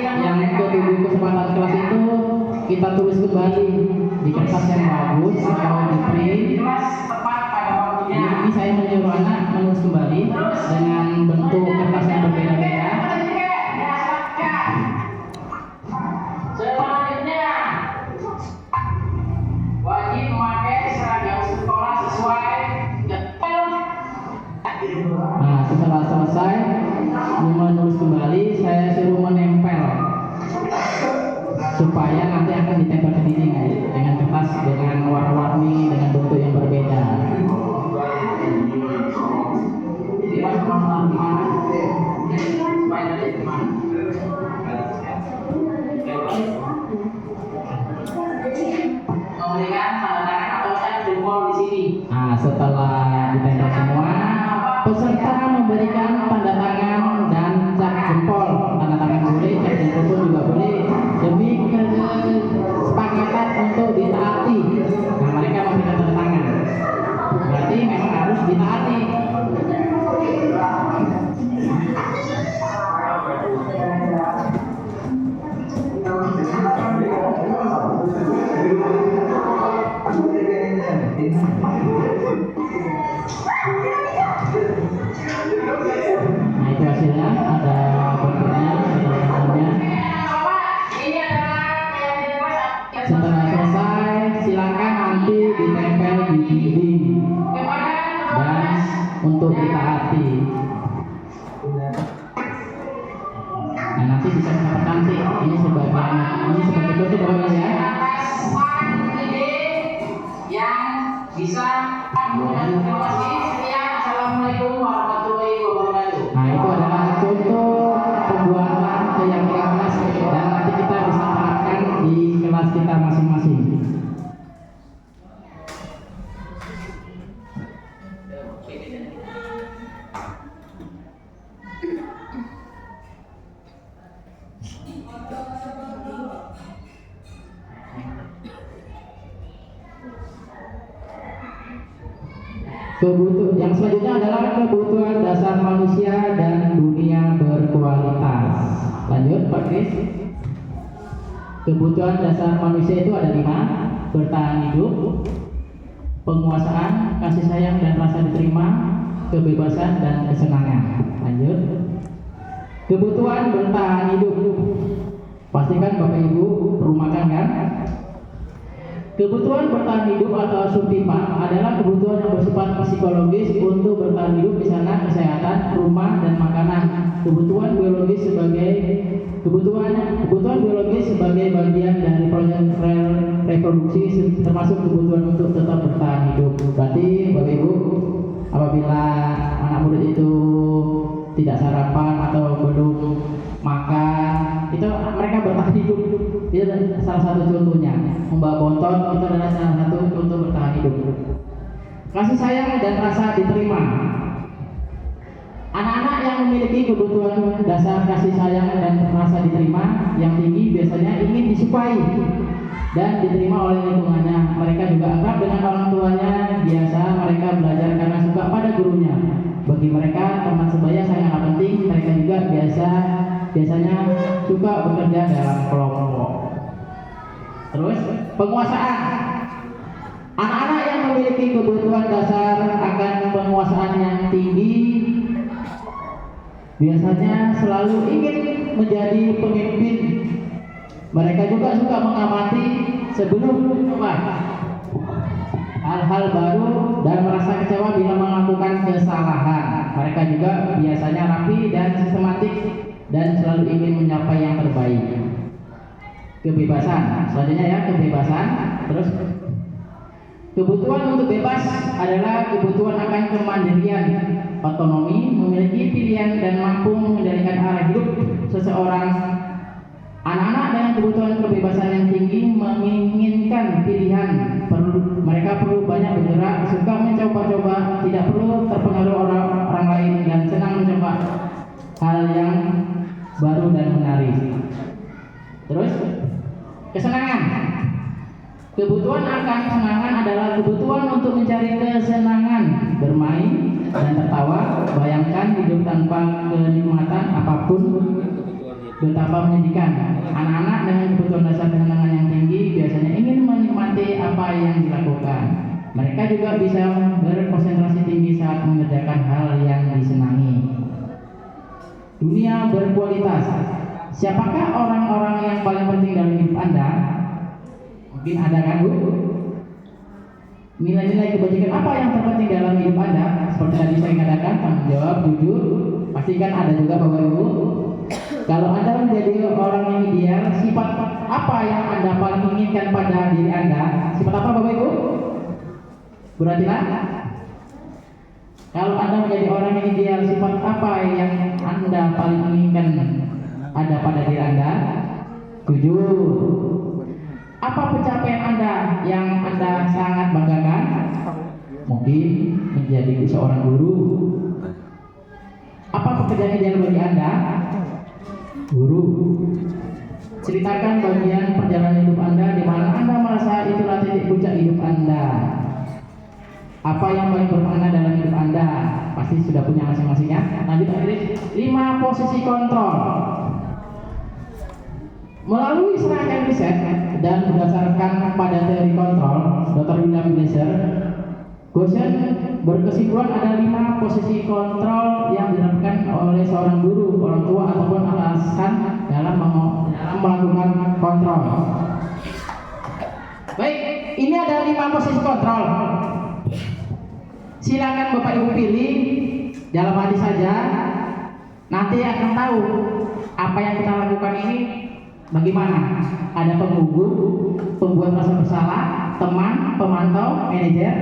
yang ke-7 kesempatan kelas itu kita tulis kembali di kertas yang bagus atau di print. Ini saya menyuruh anak menulis kembali dengan bentuk kertas yang berbeda-beda. Selanjutnya wajib memakai seragam sekolah sesuai detail. Nah, setelah selesai menulis kembali, saya suruh menempel supaya nanti akan ditempel ke dinding dengan kertas dengan warna-warni dengan bentuk yang berbeda. Memberikan tanda tangan atau tanda jempol di sini. Nah, setelah ditempel semua, peserta memberikan tanda tangan dan cap jempol. Tanda tangan boleh, cap jempol pun juga boleh. Demi kesepakatan untuk ditaati. Nah, mereka memberikan tanda tangan. Berarti memang harus ditaati. Nah, itu hasilnya, ada bentuknya, ada gambarnya. Setelah selesai, silakan nanti ditempel di dinding dan untuk ditaati. Nah, nanti bisa kita cantik. Ini sebagai contoh pokoknya ya. Yang bisa Assalamualaikum warahmatullahi wabarakatuh. Nah, itu adalah contoh pembuatan keyakinan kelas dan nanti kita bisa terapkan di kelas kita masing-masing. Yang selanjutnya adalah kebutuhan dasar manusia dan dunia berkualitas. Lanjut, Pak Kris. Kebutuhan dasar manusia itu ada 5: bertahan hidup, penguasaan, kasih sayang dan rasa diterima, kebebasan dan kesenangan. Lanjut. Kebutuhan bertahan hidup. Pastikan Bapak Ibu rumah makan kan? Kebutuhan bertahan hidup atau subtipa adalah kebutuhan yang bersifat psikologis untuk bertahan hidup, di sana kesehatan, rumah, dan makanan. Kebutuhan biologis sebagai bagian dari proses reproduksi, termasuk kebutuhan untuk tetap bertahan hidup. Berarti Bapak Ibu, apabila anak murid itu tidak sarapan atau belum makan, itu mereka bertahan hidup. Itu salah satu contohnya. Membawa bontot itu adalah salah satu contoh bertahan hidup. Kasih sayang dan rasa diterima. Anak-anak yang memiliki kebutuhan dasar kasih sayang dan rasa diterima yang tinggi biasanya ingin disukai dan diterima oleh lingkungannya. Mereka juga akrab dengan orang tuanya. Biasa mereka belajar karena suka pada gurunya. Bagi mereka teman sebaya sangatlah penting. Mereka juga biasanya suka bekerja dalam kelompok. Terus penguasaan. Anak-anak yang memiliki kebutuhan dasar akan penguasaan yang tinggi biasanya selalu ingin menjadi pemimpin. Mereka juga suka mengamati sebelum mencoba hal-hal baru dan merasa kecewa bila melakukan kesalahan. Mereka juga biasanya rapi dan sistematik dan selalu ingin mencapai yang terbaik. Kebebasan, selanjutnya ya, kebebasan. Terus kebutuhan untuk bebas adalah kebutuhan akan kemandirian, otonomi, memiliki pilihan dan mampu mengendalikan arah hidup seseorang. Anak-anak dengan kebutuhan kebebasan yang tinggi menginginkan pilihan. Mereka perlu banyak bergerak, suka mencoba-coba, tidak perlu terpengaruh orang lain, dan senang mencoba hal yang baru dan menarik. Terus kesenangan. Kebutuhan akan kesenangan adalah kebutuhan untuk mencari kesenangan, bermain dan tertawa. Bayangkan hidup tanpa kenikmatan apapun betapa menyedihkan. Anak-anak dengan kebutuhan dasar kesenangan yang tinggi biasanya ingin menikmati apa yang dilakukan. Mereka juga bisa berkonsentrasi tinggi saat mengerjakan hal yang disenangi. Dunia berkualitas. Siapakah orang-orang yang paling penting dalam hidup Anda? Mungkin ada kan, Bu? Nilai-nilai kebajikan apa yang terpenting dalam hidup Anda? Seperti tadi saya katakan, tanggung jawab, jujur. Pastikan ada juga Bapak Ibu. Kalau Anda menjadi orang yang ideal, sifat apa yang Anda paling inginkan pada diri Anda? Sifat apa Bapak Ibu? Bu Ratila? Kalau Anda menjadi orang yang ideal, sifat apa yang Anda paling inginkan ada pada diri Anda? Jujur. Apa pencapaian Anda yang Anda sangat banggakan? Mungkin menjadi seorang guru. Apa pekerjaan ideal bagi Anda? Guru. Ceritakan bagian perjalanan hidup Anda di mana Anda merasa itulah titik puncak hidup Anda. Apa yang paling bermakna dalam hidup Anda? Pasti sudah punya masing-masingnya. Lanjut Idris. 5 posisi kontrol. Melalui serangkaian riset dan berdasarkan pada teori kontrol, Dr. William Glasser, Goshen berkesimpulan ada 5 posisi kontrol yang dilakukan oleh seorang guru, orang tua ataupun atasan dalam melakukan kontrol. Baik, ini ada 5 posisi kontrol. Silakan Bapak Ibu pilih dalam hati saja. Nanti akan tahu apa yang kita lakukan ini bagaimana. Ada penggugur, pembuat rasa bersalah, teman, pemantau, manajer.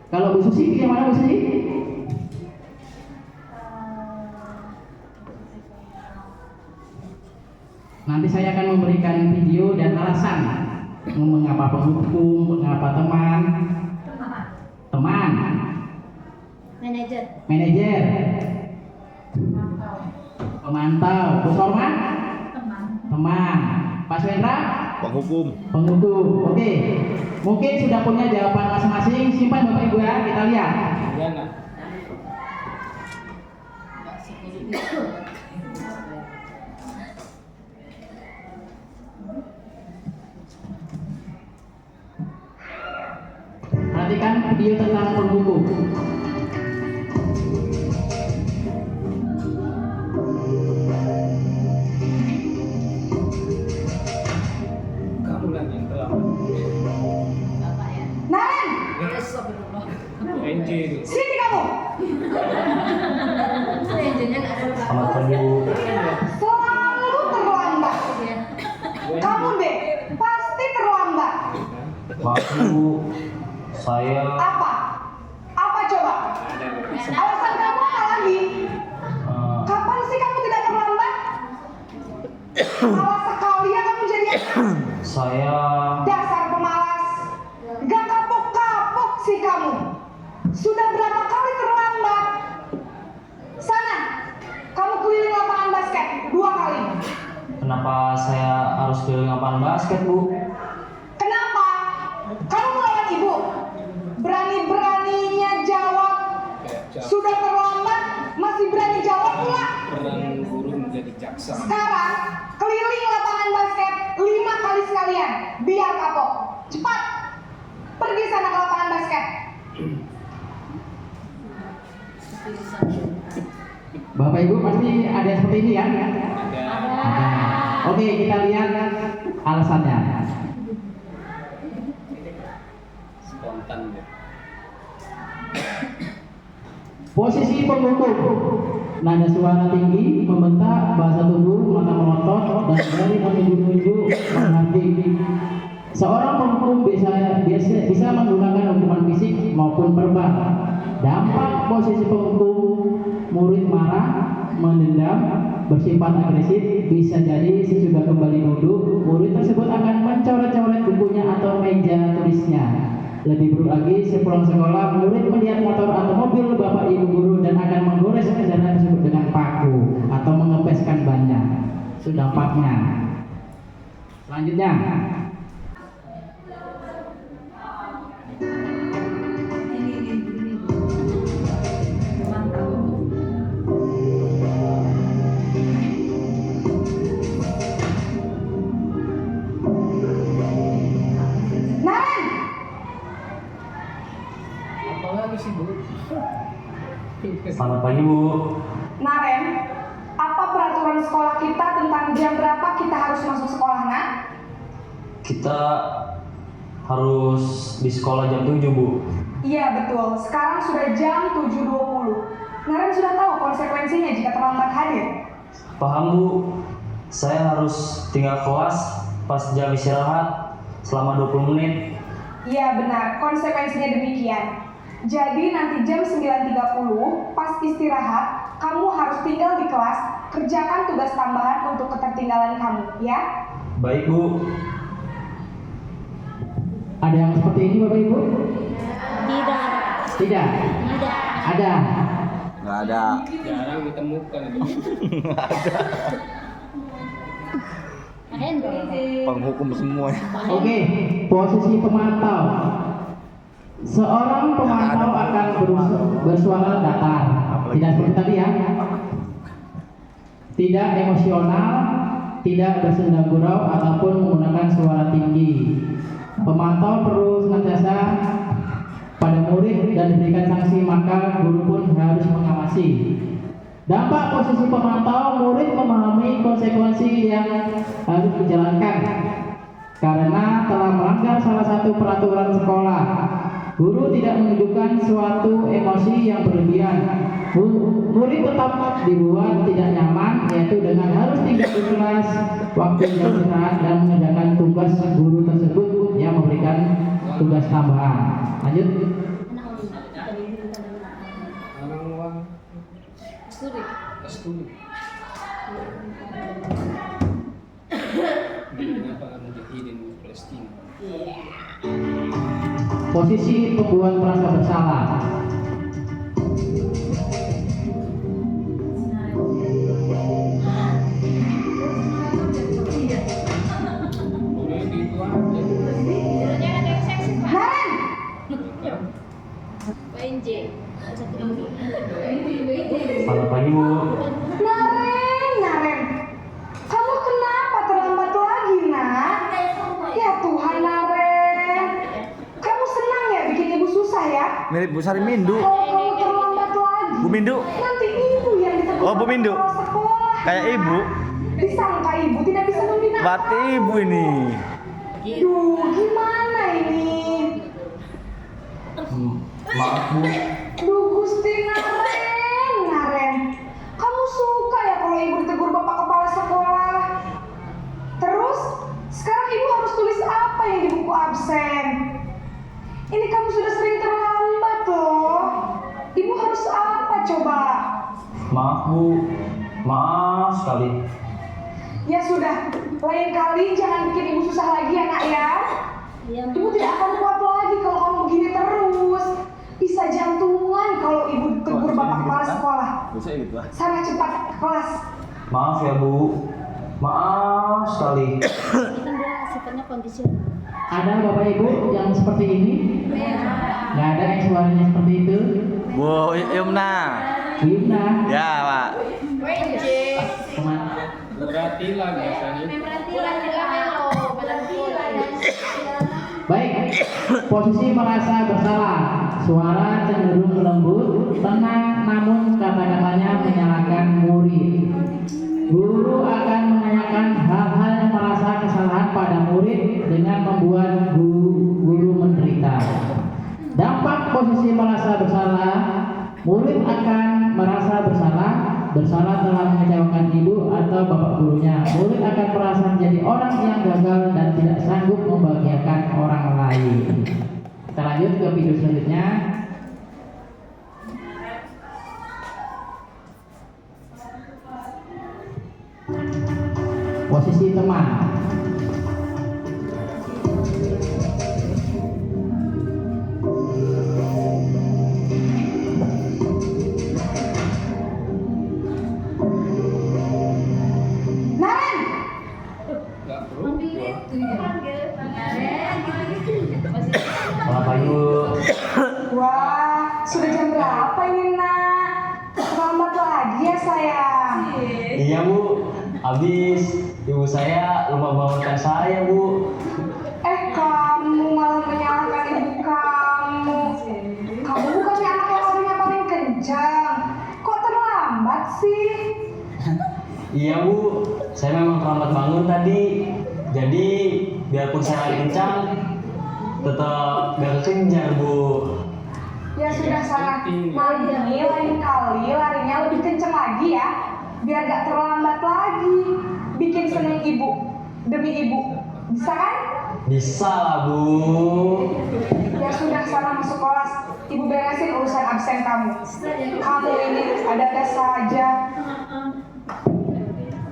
Kalau Bu Susi pilih mana Bu Susi? Nanti saya akan memberikan video dan alasan mengapa penghukum, mengapa teman. Manajer. Pemantau. Bu Sorman? Teman. Pak Swendra? Penghukum. Oke. Mungkin sudah punya jawaban masing-masing. Simpan Bapak Ibu ya, kita lihat. Iya, Nak. Perhatikan video tentang penghukum. Kamu lagi yang telah. Naren, NJ itu. sini kamu. Selamat pagi, Bu. Selalu terlambat. Kamu deh, pasti terlambat. Maaf Bu, saya Apa? Apa coba? Alasan kamu apa lagi? Kapan sih kamu tidak terlambat? Malas sekali ya kamu jadi anak. saya Dasar pemalas. Gak kapok-kapok sih kamu. Sudah berapa kali terlambat? Sana, kamu keliling lapangan basket 2 kali. kenapa saya harus keliling lapangan basket Bu? Kenapa? Kamu melawan ibu. Berani-beraninya jawab. Sudah terlambat, masih berani jawab pula. Peran guru menjadi jaksa. Sekarang, keliling lapangan basket 5 kali sekalian. Biar kapok. Cepat. Pergi sana ke lapangan basket. Bapak Ibu pasti ada yang seperti ini kan? Ada Oke, kita lihat alasannya. spontan ya. Posisi penghukum, nada suara tinggi, membentak, bahasa tubuh, mata melotot, dan jari menunjuk-nunjuk menghakimi. Seorang penghukum bisa menggunakan hukuman fisik maupun verbal. Dampak posisi penghukum, murid marah, mendendam, bersifat agresif, bisa jadi sesudah kembali duduk, murid tersebut akan mencoret-coret bukunya atau meja tulisnya. Lebih buruk lagi, sepulang sekolah, murid melihat motor atau mobil bapak ibu guru dan akan menggores kendaraan tersebut dengan paku atau mengepeskan bannya. Itu dampaknya. Selanjutnya, Apalagi sih, Bu? Selamat pagi Bu. Naren, apa peraturan sekolah kita tentang jam berapa kita harus masuk sekolah, Nak? Kita harus di sekolah jam 7 Bu. Iya, betul. Sekarang sudah jam 7.20. Naren sudah tahu konsekuensinya jika terlambat hadir. Paham Bu. Saya harus tinggal kelas pas jam istirahat selama 20 menit. Iya, benar. Konsekuensinya demikian. Jadi nanti jam 9.30 pas istirahat, kamu harus tinggal di kelas, kerjakan tugas tambahan untuk ketertinggalan kamu, ya? Baik Bu. ada yang seperti ini Bapak Ibu? Tidak. Tidak? Tidak. Ada? Nggak ada. Jarang ditemukan itu. Penghukum semuanya. Oke, posisi pemantau. Seorang pemantau akan bersuara datar, tidak seperti tadi ya. Tidak emosional, tidak bersenda gurau ataupun menggunakan suara tinggi. Pemantau perlu senantiasa pada murid dan diberikan sanksi, maka guru pun harus mengawasi. Dampak posisi pemantau, murid memahami konsekuensi yang harus dijalankan karena telah melanggar salah satu peraturan sekolah. Guru tidak menunjukkan suatu emosi yang berlebihan. Murid tetap dibuat tidak nyaman, yaitu dengan harus tinggal di kelas waktu jam istirahat dan mengerjakan tugas guru tersebut yang memberikan tugas tambahan. Lanjut. Kasturi. Kenapa mujahidin Palestina? Posisi pembuat merasa bersalah. Boleh gitu aja. PNJ. Selamat pagi Bu. Naren, kamu kenapa terlambat lagi, Nak? Ya Tuhan, Naren. Kamu senang ya bikin ibu susah ya? Mirip Bu Sari Mindu. Kalau kamu terlambat lagi, Bu Mindu. nanti ibu yang ditegur Oh, Bu Mindu. kepala sekolah. Kayak ibu. Disangka ibu tidak bisa membina. Berarti ibu ini. Duh, gimana ini? Maaf Bu. Duh, Gusti Naren. Kamu suka ya kalau ibu ditegur bapak kepala sekolah? Terus, sekarang ibu harus tulis apa yang di buku absen? Ini kamu sudah sering terlambat loh. Ibu harus apa coba? Maaf Bu. Maaf sekali. Ya sudah, lain kali jangan bikin ibu susah lagi ya, Nak ya. Ibu tidak akan kuat lagi kalau kamu begini terus. Bisa jantungan kalau ibu tegur bapak kepala sekolah. Sana cepat ke kelas. Maaf ya Bu. Maaf sekali. Itu kan dia sifatnya kondisional. Ada Bapak Ibu yang seperti ini? Nggak ada yang suaranya seperti itu? Bu Yumna. Yumna. Ya, Pak. Kemana? Beratilah biasanya. Baik, posisi merasa bersalah. Suara cenderung lembut, tenang, namun kata-katanya menyalahkan murid. Guru akan menanyakan hal-hal yang merasa kesalahan pada murid dengan membuat guru menderita. Dampak posisi merasa bersalah, Murid akan merasa bersalah telah mengecewakan ibu atau bapak gurunya. Murid akan merasa menjadi orang yang gagal dan tidak sanggup membahagiakan orang lain. Kita lanjut ke video selanjutnya. Posisi teman. Naren, Selamat pagi Bu. wah, sudah jam berapa ini nak? Terlambat lagi ya sayang. Iya Bu, habis ibu saya lupa bangunkan saya Bu. Kamu malah menyalahkan ibu kamu. Kamu bukannya anak yang larinya paling kencang. Kok terlambat sih? Iya Bu, saya memang terlambat bangun tadi. Jadi biarpun saya lari kencang, tetap gak kekejar Bu. Ya sudah sana. Nanti lain kali larinya lebih kencang lagi ya. Biar gak terlambat lagi. Bikin seneng ibu. Demi ibu. Bisa kan? Bisa lah Bu. Ya sudah sana masuk kelas. Ibu beresin urusan absen kamu. Kamu ini ada-ada saja.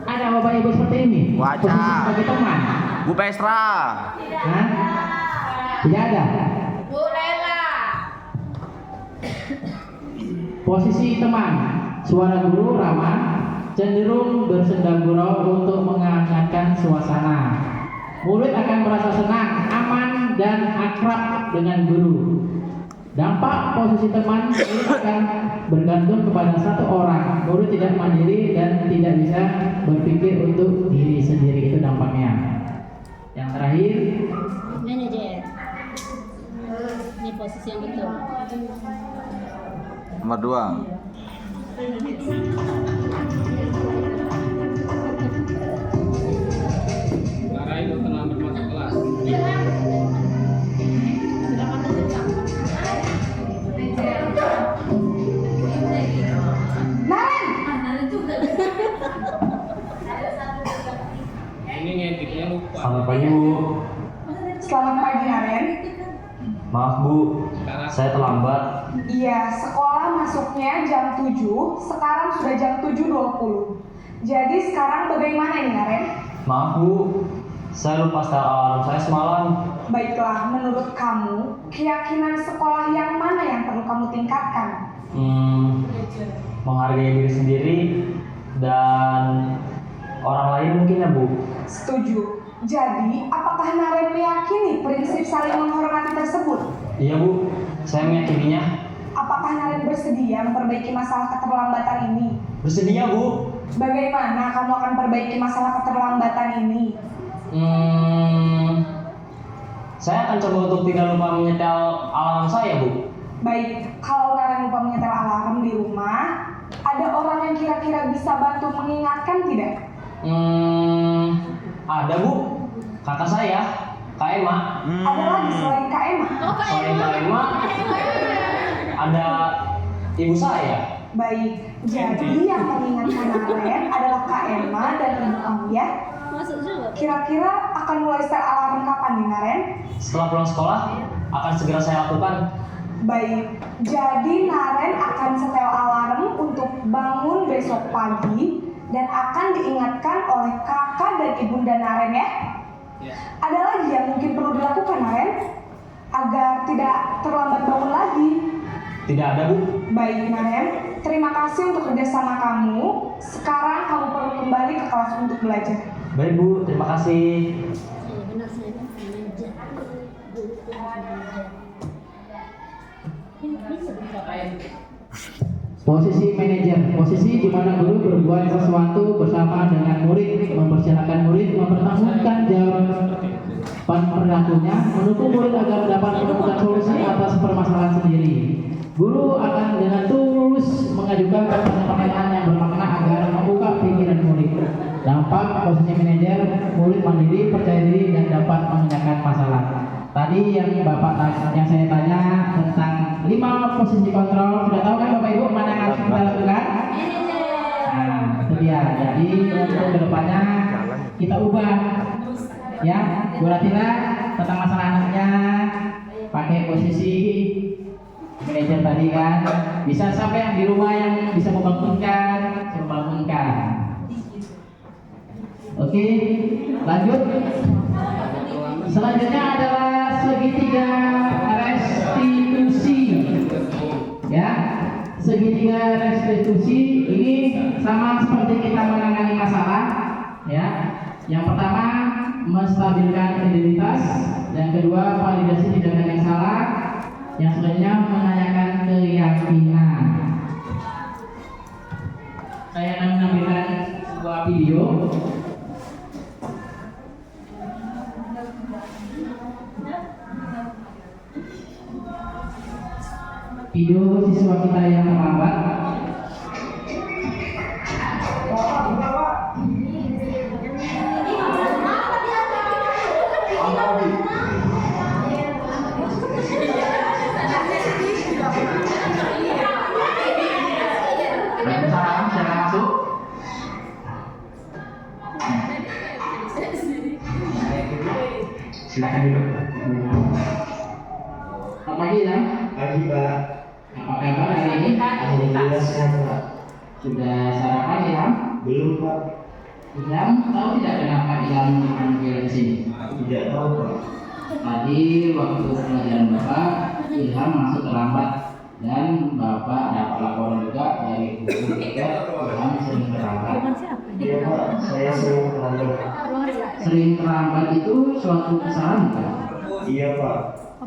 Ada bapak ibu seperti ini? Wajah. Posisi sebagai teman? Bu Pestra. Hah? Tidak ada. Bu Lela. Posisi teman. Suara guru ramah, cenderung bersenda gurau untuk menghangatkan suasana. Murid akan merasa senang, aman, dan akrab dengan guru. Dampak posisi teman, murid akan bergantung kepada satu orang. Murid tidak mandiri dan tidak bisa berpikir untuk diri sendiri. Itu dampaknya. Yang terakhir, Manajer. Ini posisi yang betul. Nomor 2. Marahin lu terlambat masuk kelas. Naren! Ini ngeditnya lupa. Selamat pagi Bu. Selamat pagi Naren. Maaf Bu, saya terlambat. Iya, sekolah masuknya jam 7, sekarang sudah jam 7.20. Jadi sekarang bagaimana nih Naren? Maaf Bu, saya lupa setel alarm saya semalam. Baiklah, menurut kamu, keyakinan sekolah yang mana yang perlu kamu tingkatkan? Menghargai diri sendiri dan orang lain mungkin ya Bu. Setuju. Jadi, apakah Naren meyakini prinsip saling menghormati tersebut? Iya Bu, saya meyakininya. Apakah Naren bersedia memperbaiki masalah keterlambatan ini? Bersedia Bu. Bagaimana kamu akan perbaiki masalah keterlambatan ini? Saya akan coba untuk tidak lupa menyetel alarm saya Bu. Baik, kalau Naren lupa menyetel alarm di rumah, ada orang yang kira-kira bisa bantu mengingatkan tidak? Ada Bu, kakak saya, Kak Emma. Ada lagi selain Kak Emma? Selain Kak Emma, ada ibu saya. Baik, jadi yang mengingatkan Naren adalah Kak Emma dan ibu kamu ya? Masuk juga. Kira-kira akan mulai setel alarm kapan nih Naren? Setelah pulang sekolah, akan segera saya lakukan. Baik, jadi Naren akan setel alarm untuk bangun besok pagi dan akan diingatkan oleh kakak dan ibunda Naren ya? Ada lagi yang mungkin perlu dilakukan Naren? Agar tidak terlambat bangun lagi. Tidak ada Bu. Baik Naren, terima kasih untuk kerjasama kamu. Sekarang kamu perlu kembali ke kelas untuk belajar. Baik Bu, terima kasih. Iya benar saya manajer. posisi manajer, posisi di mana guru berbuat sesuatu bersama dengan murid, mempersilahkan murid mempertanggungjawabkan jawaban perilakunya, mendukung murid agar dapat menemukan solusi atas permasalahan sendiri. Guru akan dengan tulus mengajukan pertanyaan yang bermakna agar membuka pikiran murid. Dampak posisi manajer, murid mandiri, percaya diri, dan dapat memecahkan masalah. Tadi tadi yang yang saya tanya tentang 5 posisi kontrol, sudah tahu kan Bapak Ibu mana yang harus kita lakukan? Nah, itu dia. Jadi untuk kedepannya kita ubah, ya. Bu Ratila tentang masalah anaknya pakai posisi manajer tadi kan, bisa sampai yang di rumah yang bisa membangunkan. Oke, lanjut. Selanjutnya adalah segitiga restitusi. Ya, segitiga restitusi ini sama seperti kita menangani masalah. Ya, yang pertama menstabilkan identitas, yang kedua validasi tindakan yang salah, yang selanjutnya menanyakan keyakinan. Saya akan menampilkan sebuah video. Video siswa kita yang terlambat. Silakan masuk. Silakan duduk. Selamat pagi, Ilham. Pagi, Pak. Apa kabar hari ini? Alhamdulillah sehat, Pak. Sudah sarapan, Ilham? Belum, Pak. Ilham tahu tidak kenapa Ilham dipanggil ke sini? Tidak tahu, Pak. Tadi waktu pelajaran Bapak, Ilham masuk terlambat dan Bapak dapat laporan juga dari guru kita, Ilham sering terlambat. Iya, Pak. Saya sering terlambat. Sering terlambat itu suatu kesalahan, Pak? Iya, Pak.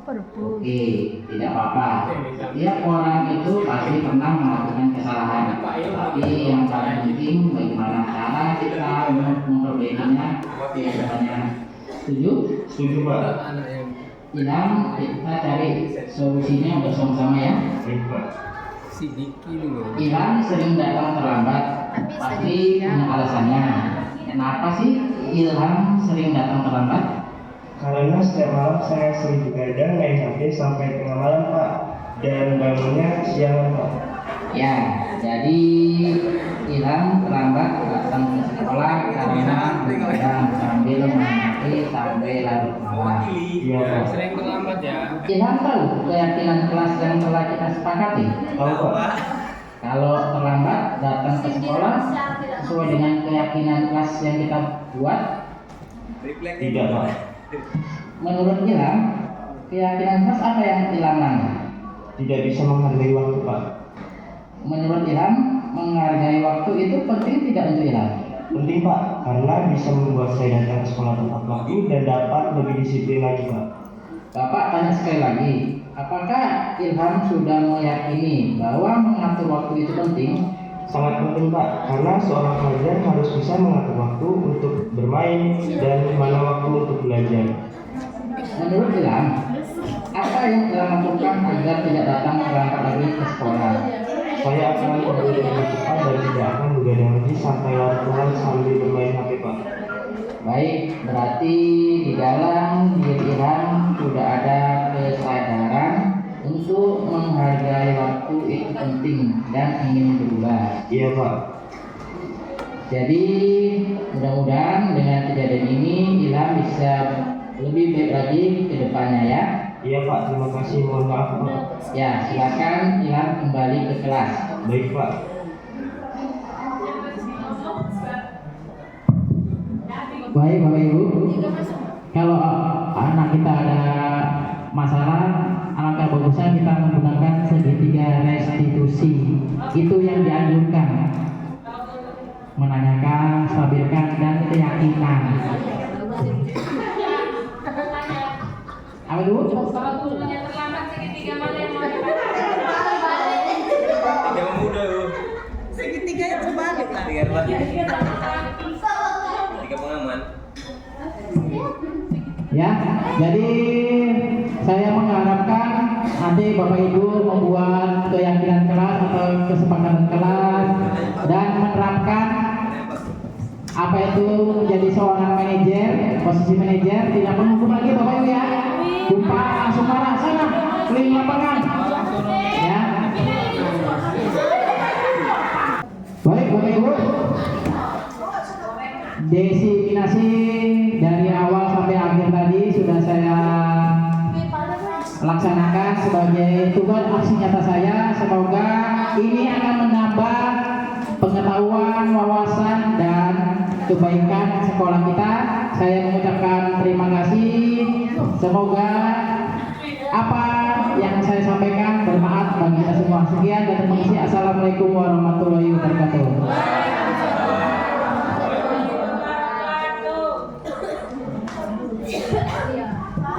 Oke, tidak apa-apa. Setiap orang itu pasti pernah melakukan kesalahan. Tapi yang paling penting bagaimana cara kita memperbaikinya di depannya. Setuju? Setuju, Pak. Ilham, kita cari solusinya bersama-sama ya. Baik, Pak. Ilham sering datang terlambat. Pasti punya alasannya. Kenapa sih Ilham sering datang terlambat? Karena setiap malam saya sering begadang main HP sampai tengah malam, Pak. Dan bangunnya siang, Pak. Ya, jadi Ilham terlambat datang ke sekolah karena begadang sambil main HP sampai larut malam. Iya, Pak. Sering terlambat ya. Ilham tahu keyakinan kelas yang telah kita sepakati. Tahu, Pak. Kalau terlambat datang ke sekolah sesuai dengan keyakinan kelas yang kita buat. Tidak, Pak. Menurut Ilham, keyakinan kelas apa yang Ilham langgar? Tidak bisa menghargai waktu, Pak. Menurut Ilham, menghargai waktu itu penting tidak untuk Ilham? Penting, Pak, karena bisa membuat saya datang ke sekolah tepat waktu dan dapat lebih disiplin lagi, Pak. Bapak tanya sekali lagi, apakah Ilham sudah meyakini bahwa mengatur waktu itu penting? Sangat penting, Pak, karena seorang pelajar harus bisa mengatur waktu untuk bermain dan mana waktu untuk belajar. Menurut Ilham, apa yang Ilham lakukan agar tidak datang terlambat lagi ke sekolah? Saya akan lebih cepat dan tidak akan begadang lagi sampai larut malam sambil bermain HP, Pak. Baik, berarti di dalam diri Ilham sudah ada kesadaran untuk menghargai waktu itu penting dan ingin berubah. Iya, Pak. Jadi mudah-mudahan dengan kejadian ini Ilham bisa lebih baik lagi ke depannya ya. Iya, Pak. Terima kasih. Mohon maaf, Pak. Ya, silakan Ilham kembali ke kelas. Baik, Pak. Baik Bapak Ibu, kalau anak kita ada masalah, alangkah bagusnya kita menggunakan segitiga restitusi. Itu yang dianjurkan. Menanyakan, stabilkan, dan keyakinan. Apa dulu? Yang muda loh. Segitiganya terbalik lah. Tiga pengaman. Ya, jadi saya mengharapkan nanti Bapak Ibu membuat keyakinan kelas atau kesepakatan kelas dan menerapkan apa itu menjadi seorang manajer, posisi manajer tidak menghukum lagi Bapak Ibu ya. Jumpa laksanakan sebagai tugas aksi nyata saya. Semoga ini akan menambah pengetahuan, wawasan, dan kebaikan sekolah kita. Saya mengucapkan terima kasih. Semoga apa yang saya sampaikan bermanfaat bagi kita semua. Sekian dan terima kasih. Assalamualaikum warahmatullahi wabarakatuh.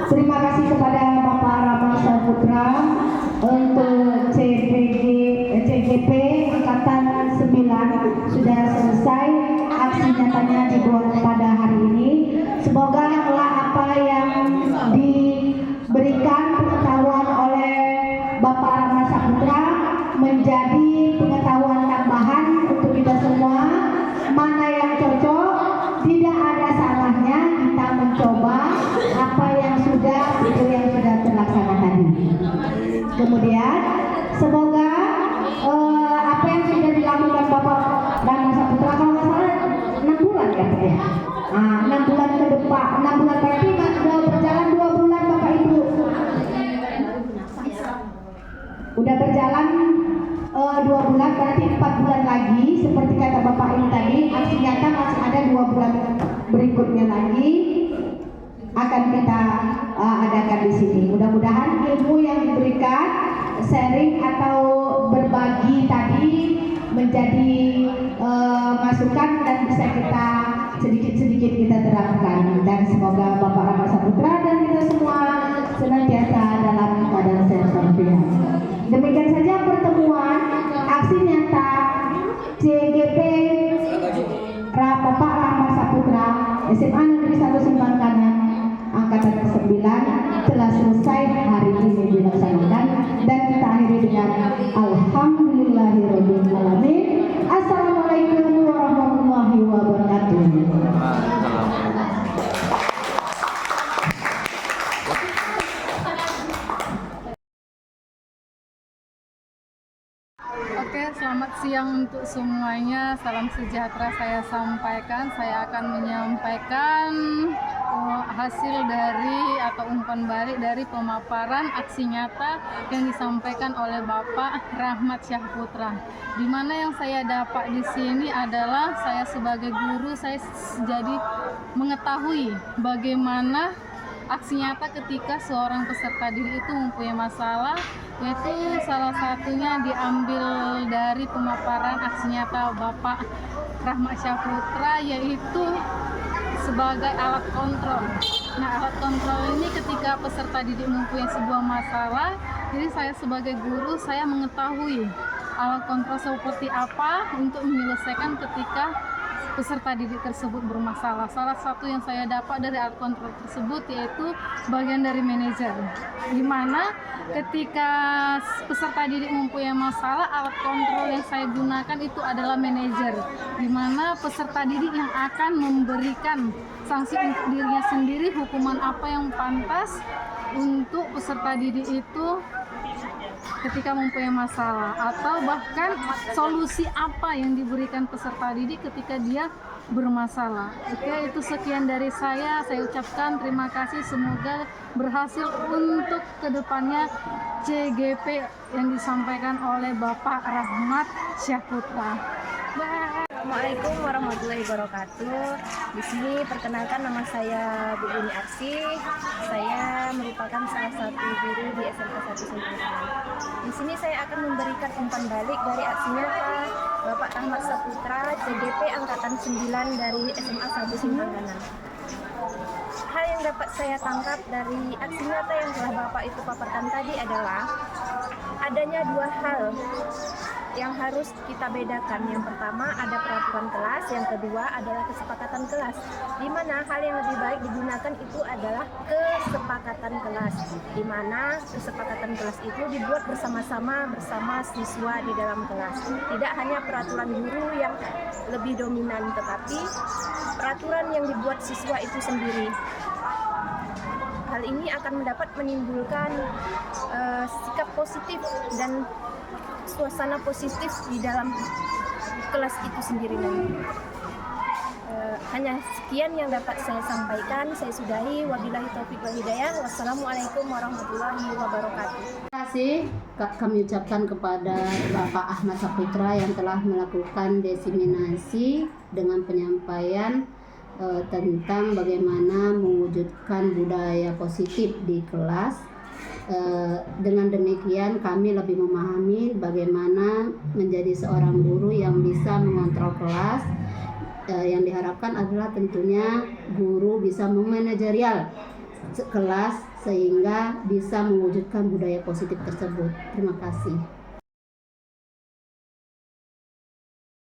Terima kasih kepada Bapak Rahmat Saputra untuk CGP Angkatan 9 sudah selesai aksi nyatanya dibuat pada hari ini. Semoga apa yang diberikan pengetahuan oleh Bapak Rahmat Saputra menjadi pengetahuan tambahan untuk kita semua. Mana yang cocok, tidak ada salahnya kita mencoba apa yang sudah terlaksana tadi. Kemudian semoga apa yang sudah dilakukan Bapak Rahmat Saputra, kalau nggak salah 6 bulan ya Pak ya. 6 bulan ke depan, 6 bulan berarti sudah berjalan 2 bulan Bapak Ibu. Udah berjalan 2 bulan, berarti 4 bulan lagi. Seperti kata Bapak ini tadi, aksi nyata masih ada 2 bulan berikutnya lagi akan kita adakan di sini. Mudah-mudahan ilmu yang diberikan, sharing atau berbagi tadi menjadi masukan dan bisa kita sedikit-sedikit kita terapkan. Dan semoga Bapak Rahmat Saputra dan kita semua senantiasa dalam keadaan sehat walafiat. Demikian saja pertemuan aksi nyata CGP Bapak Rahmat Saputra SMA Negeri 1 Simpang Kanan Angkatan 9 telah selesai hari ini dilaksanakan, dan kita akhiri dengan alhamdulillahirabbil alamin. Assalamualaikum warahmatullahi wabarakatuh. Oke, selamat siang untuk semuanya. Salam sejahtera saya sampaikan. Saya akan menyampaikan hasil dari atau umpan balik dari pemaparan aksi nyata yang disampaikan oleh Bapak Rahmat Syahputra. Di mana yang saya dapat di sini adalah saya sebagai guru, saya jadi mengetahui bagaimana aksi nyata ketika seorang peserta didik itu mempunyai masalah, yaitu salah satunya diambil dari pemaparan aksi nyata Bapak Rahmat Syahputra, yaitu sebagai alat kontrol. Nah, alat kontrol ini ketika peserta didik mempunyai sebuah masalah, jadi saya sebagai guru, saya mengetahui alat kontrol seperti apa untuk menyelesaikan ketika peserta didik tersebut bermasalah. Salah satu yang saya dapat dari alat kontrol tersebut yaitu bagian dari manajer, di mana ketika peserta didik mempunyai masalah, alat kontrol yang saya gunakan itu adalah manajer, di mana peserta didik yang akan memberikan sanksi untuk dirinya sendiri, hukuman apa yang pantas untuk peserta didik itu ketika mempunyai masalah, atau bahkan solusi apa yang diberikan peserta didik ketika dia bermasalah. Oke, itu sekian dari saya ucapkan terima kasih, semoga berhasil untuk kedepannya CGP yang disampaikan oleh Bapak Rahmat Syahputra. Assalamualaikum warahmatullahi wabarakatuh. Di sini perkenalkan, nama saya Bu Buni Arsy. Saya merupakan salah satu guru di SMK 1 Simpang Kanan. Di sini saya akan memberikan umpan balik dari aksi nyata Bapak Rahmat Saputra CGP Angkatan 9 dari SMA 1 Simpang Kanan. Hal yang dapat saya tangkap dari aksi nyata yang telah Bapak itu paparkan tadi adalah adanya 2 hal yang harus kita bedakan. Yang pertama ada peraturan kelas, yang kedua adalah kesepakatan kelas, di mana hal yang lebih baik digunakan itu adalah kesepakatan kelas, di mana kesepakatan kelas itu dibuat bersama-sama bersama siswa di dalam kelas. Tidak hanya peraturan guru yang lebih dominan, tetapi peraturan yang dibuat siswa itu sendiri. Hal ini akan dapat menimbulkan sikap positif dan suasana positif di dalam kelas itu sendiri nanti. Hanya sekian yang dapat saya sampaikan. Saya sudahi. Wabillahi taufiq wal hidayah. Wassalamualaikum warahmatullahi wabarakatuh. Terima kasih kami ucapkan kepada Bapak Ahmad Saputra yang telah melakukan diseminasi dengan penyampaian tentang bagaimana mewujudkan budaya positif di kelas. Dengan demikian kami lebih memahami bagaimana menjadi seorang guru yang bisa mengontrol kelas. Yang diharapkan adalah tentunya guru bisa memanajerial kelas sehingga bisa mewujudkan budaya positif tersebut. Terima kasih.